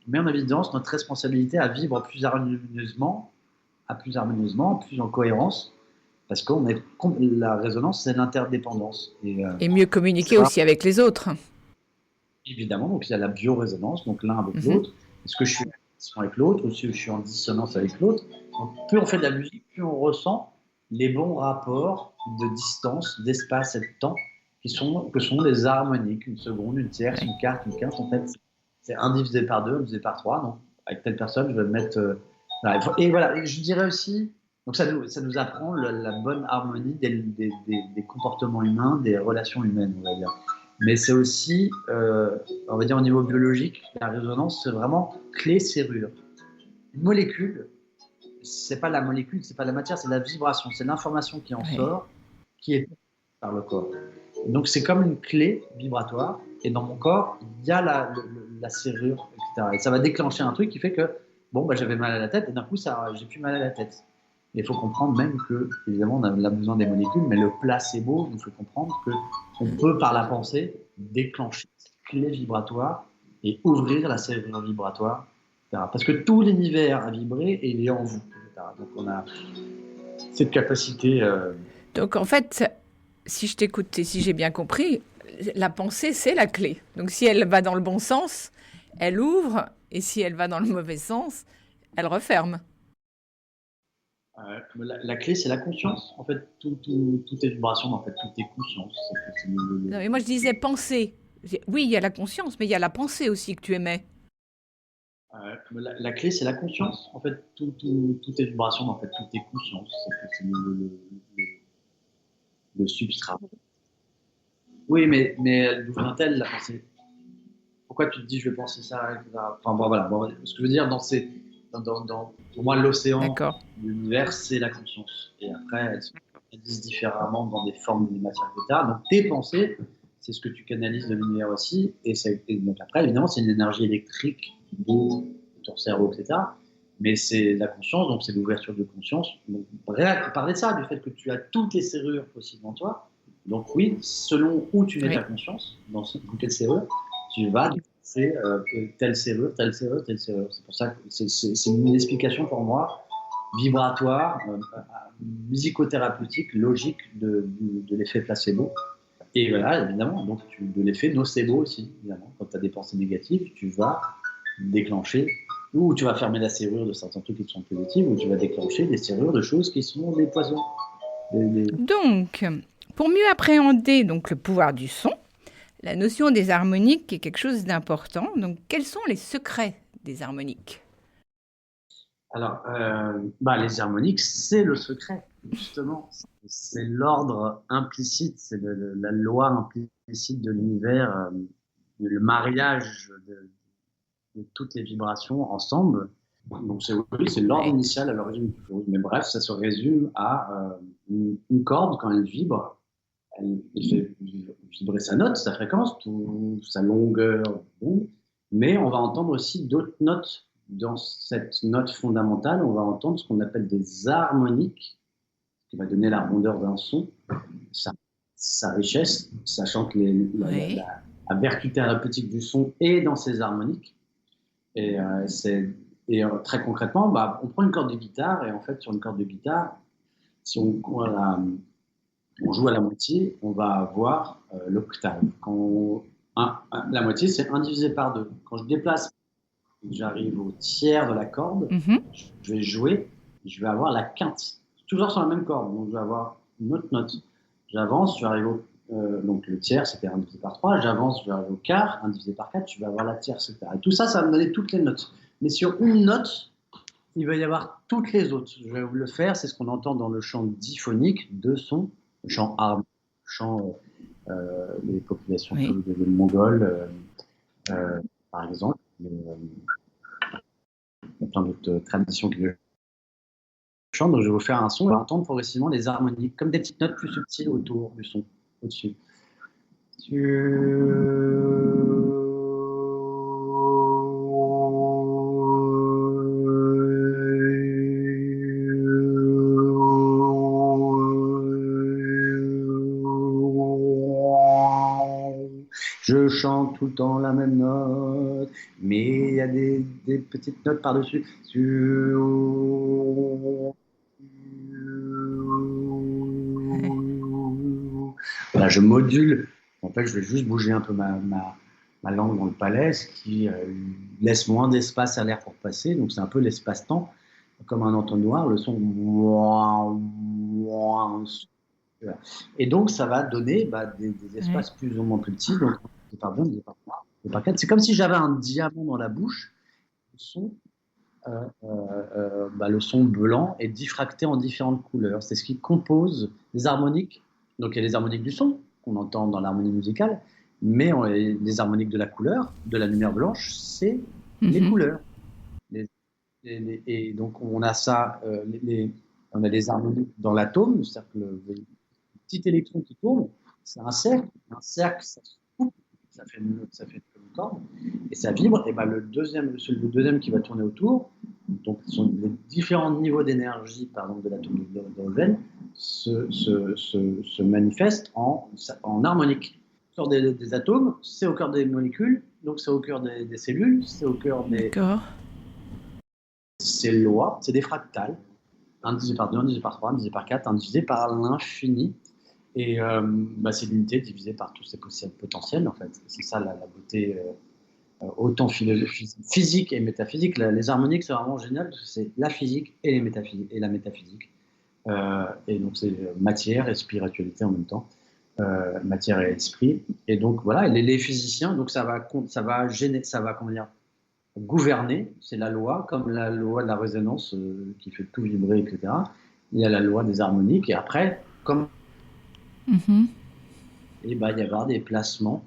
met en évidence notre responsabilité à vivre plus harmonieusement, plus en cohérence, parce que la résonance, c'est l'interdépendance. Et mieux communiquer aussi avec les autres. Évidemment, donc il y a la biorésonance, donc l'un avec l'autre. Est-ce que je suis en dissonance avec l'autre, ou si je suis en dissonance avec l'autre? Donc plus on fait de la musique, plus on ressent les bons rapports de distance, d'espace et de temps que sont les harmoniques, une seconde, une tierce, une quarte, une quinte. En fait, c'est 1 divisé par 2, 1 divisé par 3. Donc, avec telle personne, je vais mettre... et voilà, et je dirais aussi, donc ça nous apprend la bonne harmonie des comportements humains, des relations humaines, on va dire. Mais c'est aussi, on va dire au niveau biologique, la résonance, c'est vraiment clé-serrure. Une molécule, c'est pas la molécule, c'est pas la matière, c'est la vibration, c'est l'information qui en sort, qui est par le corps. Donc c'est comme une clé vibratoire, et dans mon corps, il y a la serrure, etc. Et ça va déclencher un truc qui fait que, bon, bah, j'avais mal à la tête, et d'un coup, j'ai plus mal à la tête. Et il faut comprendre même que, évidemment, on a besoin des molécules, mais le placebo nous fait comprendre qu'on peut, par la pensée, déclencher cette clé vibratoire et ouvrir la serrure vibratoire, etc. Parce que tout l'univers a vibré et il est en vous, etc. Donc on a cette capacité... Donc en fait, si je t'écoute et si j'ai bien compris, la pensée, c'est la clé. Donc si elle va dans le bon sens, elle ouvre, et si elle va dans le mauvais sens, elle referme. La clé, c'est la conscience. En fait, tout est vibration, en fait, tout est conscience. Non, mais moi, je disais pensée. Oui, il y a la conscience, mais il y a la pensée aussi que tu émets. La clé, c'est la conscience. En fait, tout est vibration, en fait, tout est conscience. C'est le substrat. Oui, mais d'où vient-elle, la pensée? Pourquoi tu te dis, je vais penser ça, etc. Enfin, bon, voilà. Bon, ce que je veux dire, pour moi, l'océan, l'univers, c'est la conscience. Et après, elles se disent différemment dans des formes, des matières, etc. Donc, tes pensées, c'est ce que tu canalises de l'univers aussi. Et donc, après, évidemment, c'est une énergie électrique de ton cerveau, etc. Mais c'est la conscience, donc c'est l'ouverture de conscience. Donc, parler de ça, du fait que tu as toutes les serrures possibles en toi. Donc, oui, selon où tu mets ta conscience, dans quelle serrure, tu vas c'est telle serrure, telle serrure, telle serrure. C'est pour ça que c'est une explication pour moi vibratoire, musicothérapeutique, logique de l'effet placebo. Et voilà, évidemment, donc de l'effet nocebo aussi, évidemment. Quand tu as des pensées négatives, tu vas déclencher, ou tu vas fermer la serrure de certains trucs qui sont positifs, ou tu vas déclencher des serrures de choses qui sont des poisons. Donc, pour mieux appréhender donc, le pouvoir du son, la notion des harmoniques est quelque chose d'important. Donc, quels sont les secrets des harmoniques? Alors, les harmoniques, c'est le secret, justement. C'est l'ordre implicite, c'est la loi implicite de l'univers, le mariage de toutes les vibrations ensemble. Donc, c'est l'ordre initial à l'origine du chose. Mais bref, ça se résume à une corde, quand elle vibre, elle fait vibrer sa note, sa fréquence, sa longueur, mais on va entendre aussi d'autres notes. Dans cette note fondamentale, on va entendre ce qu'on appelle des harmoniques, qui va donner la rondeur d'un son, sa richesse, sachant que la vertu thérapeutique du son est dans ces harmoniques. Et très concrètement, on prend une corde de guitare, et en fait, sur une corde de guitare, si on on joue à la moitié, on va avoir l'octave. La moitié, c'est 1 divisé par 2. Quand je déplace, j'arrive au tiers de la corde, je vais jouer, je vais avoir la quinte. Toujours sur la même corde, donc je vais avoir une autre note. J'avance, je vais arriver donc le tiers, c'était 1 divisé par 3. J'avance, je vais arriver au quart, 1 divisé par 4, je vais avoir la tierce, etc. Et tout ça, ça va me donner toutes les notes. Mais sur une note, il va y avoir toutes les autres. Je vais vous le faire, c'est ce qu'on entend dans le chant diphonique, 2 sons, le chant harmonique, le chant des populations mongoles, par exemple. Mais, il y a plein d'autres traditions qui le chantent. Donc je vais vous faire un son, on va entendre progressivement les harmoniques, comme des petites notes plus subtiles autour du son, au-dessus. Je chante tout le temps la même note, mais il y a des petites notes par-dessus. Voilà, je module. En fait, je vais juste bouger un peu ma langue dans le palais, ce qui laisse moins d'espace à l'air pour passer. Donc, c'est un peu l'espace-temps. Comme un entonnoir, le son. Et donc, ça va donner des espaces plus ou moins plus petits. Donc, par 2, par 3, par 4. C'est comme si j'avais un diamant dans la bouche. Le son blanc est diffracté en différentes couleurs. C'est ce qui compose les harmoniques. Donc, il y a les harmoniques du son qu'on entend dans l'harmonie musicale, mais les harmoniques de la couleur, de la lumière blanche, c'est les couleurs. Et donc, on a ça, on a les harmoniques dans l'atome, c'est-à-dire que le petit électron qui tourne, c'est un cercle. Un cercle, ça se coupe, ça fait une corde, et ça vibre. Et le deuxième qui va tourner autour, donc ce sont les différents niveaux d'énergie, par exemple, de l'atome d'hydrogène, se manifestent en harmonique. Sur des atomes, c'est au cœur des molécules, donc c'est au cœur des cellules, c'est au cœur des... D'accord. Ces lois, c'est des fractales. 1 divisé par 2, 1 divisé par 3, 1 divisé par 4, 1 divisé par l'infini. Et c'est l'unité divisée par tous ces potentiels, en fait. C'est ça la beauté, autant physique et métaphysique. Les harmoniques, c'est vraiment génial, parce que c'est la physique et la métaphysique. Et donc, c'est matière et spiritualité en même temps. Matière et esprit. Et donc, voilà, les physiciens, donc ça va gouverner, c'est la loi, comme la loi de la résonance qui fait tout vibrer, etc. Il y a la loi des harmoniques, et après, comme il va y avoir des placements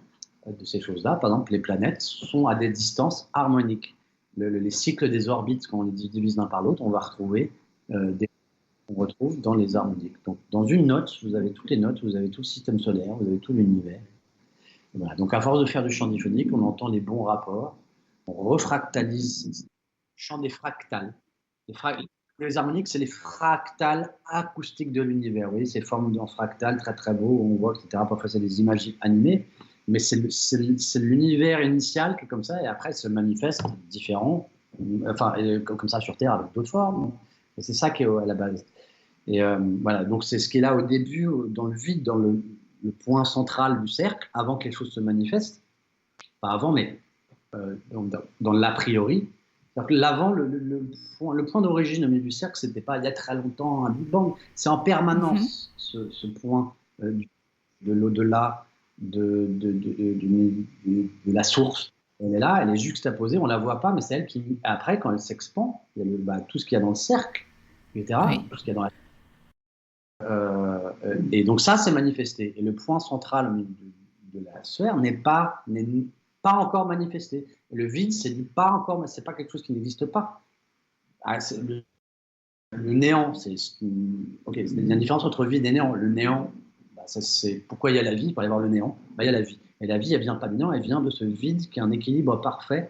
de ces choses-là. Par exemple, les planètes sont à des distances harmoniques. Les cycles des orbites, quand on les divise l'un par l'autre, on va retrouver on retrouve dans les harmoniques. Donc, dans une note, vous avez toutes les notes, vous avez tout le système solaire, vous avez tout l'univers. Voilà. Donc, à force de faire du chant diphonique, on entend les bons rapports. On refractalise le chant des fractales. Les harmoniques, c'est les fractales acoustiques de l'univers. Vous voyez, ces formes en fractales très très beaux, on voit, etc. Parfois, c'est des images animées, mais c'est l'univers initial qui est comme ça, et après, se manifeste différent, comme ça sur Terre avec d'autres formes. Et c'est ça qui est à la base. Et voilà, donc c'est ce qui est là au début, dans le vide, dans le point central du cercle, avant que les choses se manifestent. Pas avant, mais dans l'a priori. Que l'avant, le point d'origine au milieu du cercle, c'était pas il y a très longtemps un Big Bang. C'est en permanence ce point de l'au-delà de la source. Elle est là, elle est juxtaposée, on la voit pas, mais c'est elle qui, après, quand elle s'expand, il y a tout ce qu'il y a dans le cercle, etc. Tout ce qu'il y a dans et donc ça, c'est manifesté. Et le point central de la sphère n'est pas encore manifesté. Et le vide, c'est pas encore, mais c'est pas quelque chose qui n'existe pas. Le néant, il y a une différence entre vide et néant. Le néant, c'est pourquoi il y a la vie, pour aller voir le néant, il y a la vie. Et la vie, elle vient pas du néant, elle vient de ce vide qui est un équilibre parfait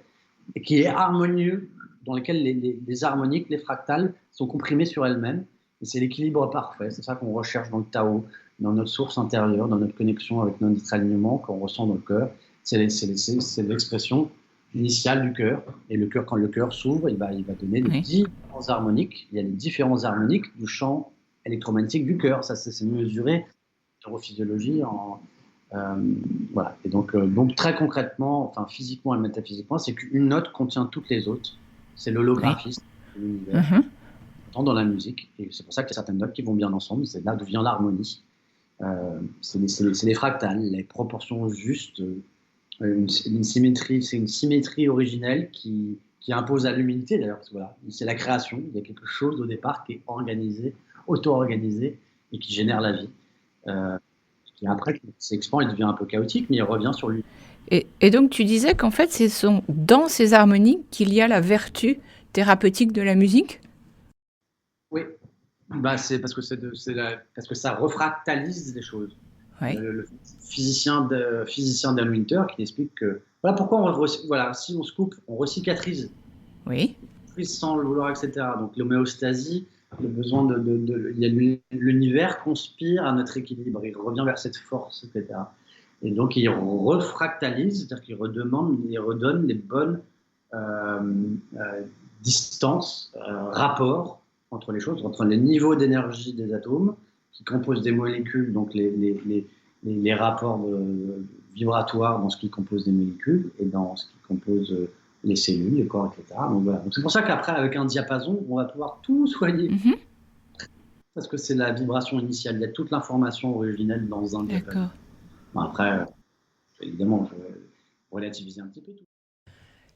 et qui est harmonieux, dans lequel les harmoniques, les fractales sont comprimées sur elles-mêmes. Et c'est l'équilibre parfait. C'est ça qu'on recherche dans le Tao, dans notre source intérieure, dans notre connexion avec notre alignement qu'on ressent dans le cœur. C'est l'expression initiale du cœur. Et le cœur, quand le cœur s'ouvre, il va donner les différents harmoniques. Il y a les différents harmoniques du champ électromagnétique du cœur. Ça, c'est mesuré neurophysiologie. Voilà. Et donc très concrètement, enfin physiquement et métaphysiquement, c'est qu'une note contient toutes les autres. C'est l'holographisme de l'univers dans la musique. Et c'est pour ça qu'il y a certaines notes qui vont bien ensemble. C'est là d'où vient l'harmonie. C'est des fractales, les proportions justes, une symétrie. C'est une symétrie originelle qui impose à l'humilité d'ailleurs, parce que voilà, c'est la création. Il y a quelque chose au départ qui est organisé, auto-organisé et qui génère la vie. Qui après s'expand, il devient un peu chaotique, mais il revient sur lui. Et donc tu disais qu'en fait, ce sont dans ces harmonies qu'il y a la vertu thérapeutique de la musique? Oui, c'est parce que ça refractalise les choses. Oui. Le physicien Dan Winter qui explique que voilà pourquoi si on se coupe, on recicatrise. Oui. Sans le vouloir, etc. Donc l'homéostasie, le besoin l'univers conspire à notre équilibre, il revient vers cette force, etc. Et donc il refractalise, c'est-à-dire qu'il redonne les bonnes distances, rapports entre les choses, entre les niveaux d'énergie des atomes qui composent des molécules, donc les rapports vibratoires dans ce qui compose des molécules et dans ce qui compose les cellules, le corps, etc. Donc voilà. Donc c'est pour ça qu'après, avec un diapason, on va pouvoir tout soigner. Parce que c'est la vibration initiale. Il y a toute l'information originelle dans un diapason. D'accord. Bon, après, évidemment, je vais relativiser un petit peu tout.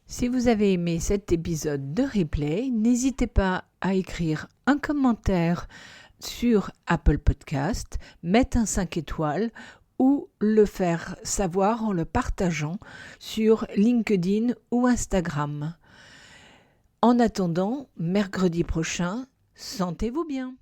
Si vous avez aimé cet épisode de Replay, n'hésitez pas à écrire un commentaire sur Apple Podcast, mettre un 5 étoiles ou le faire savoir en le partageant sur LinkedIn ou Instagram. En attendant, mercredi prochain, sentez-vous bien.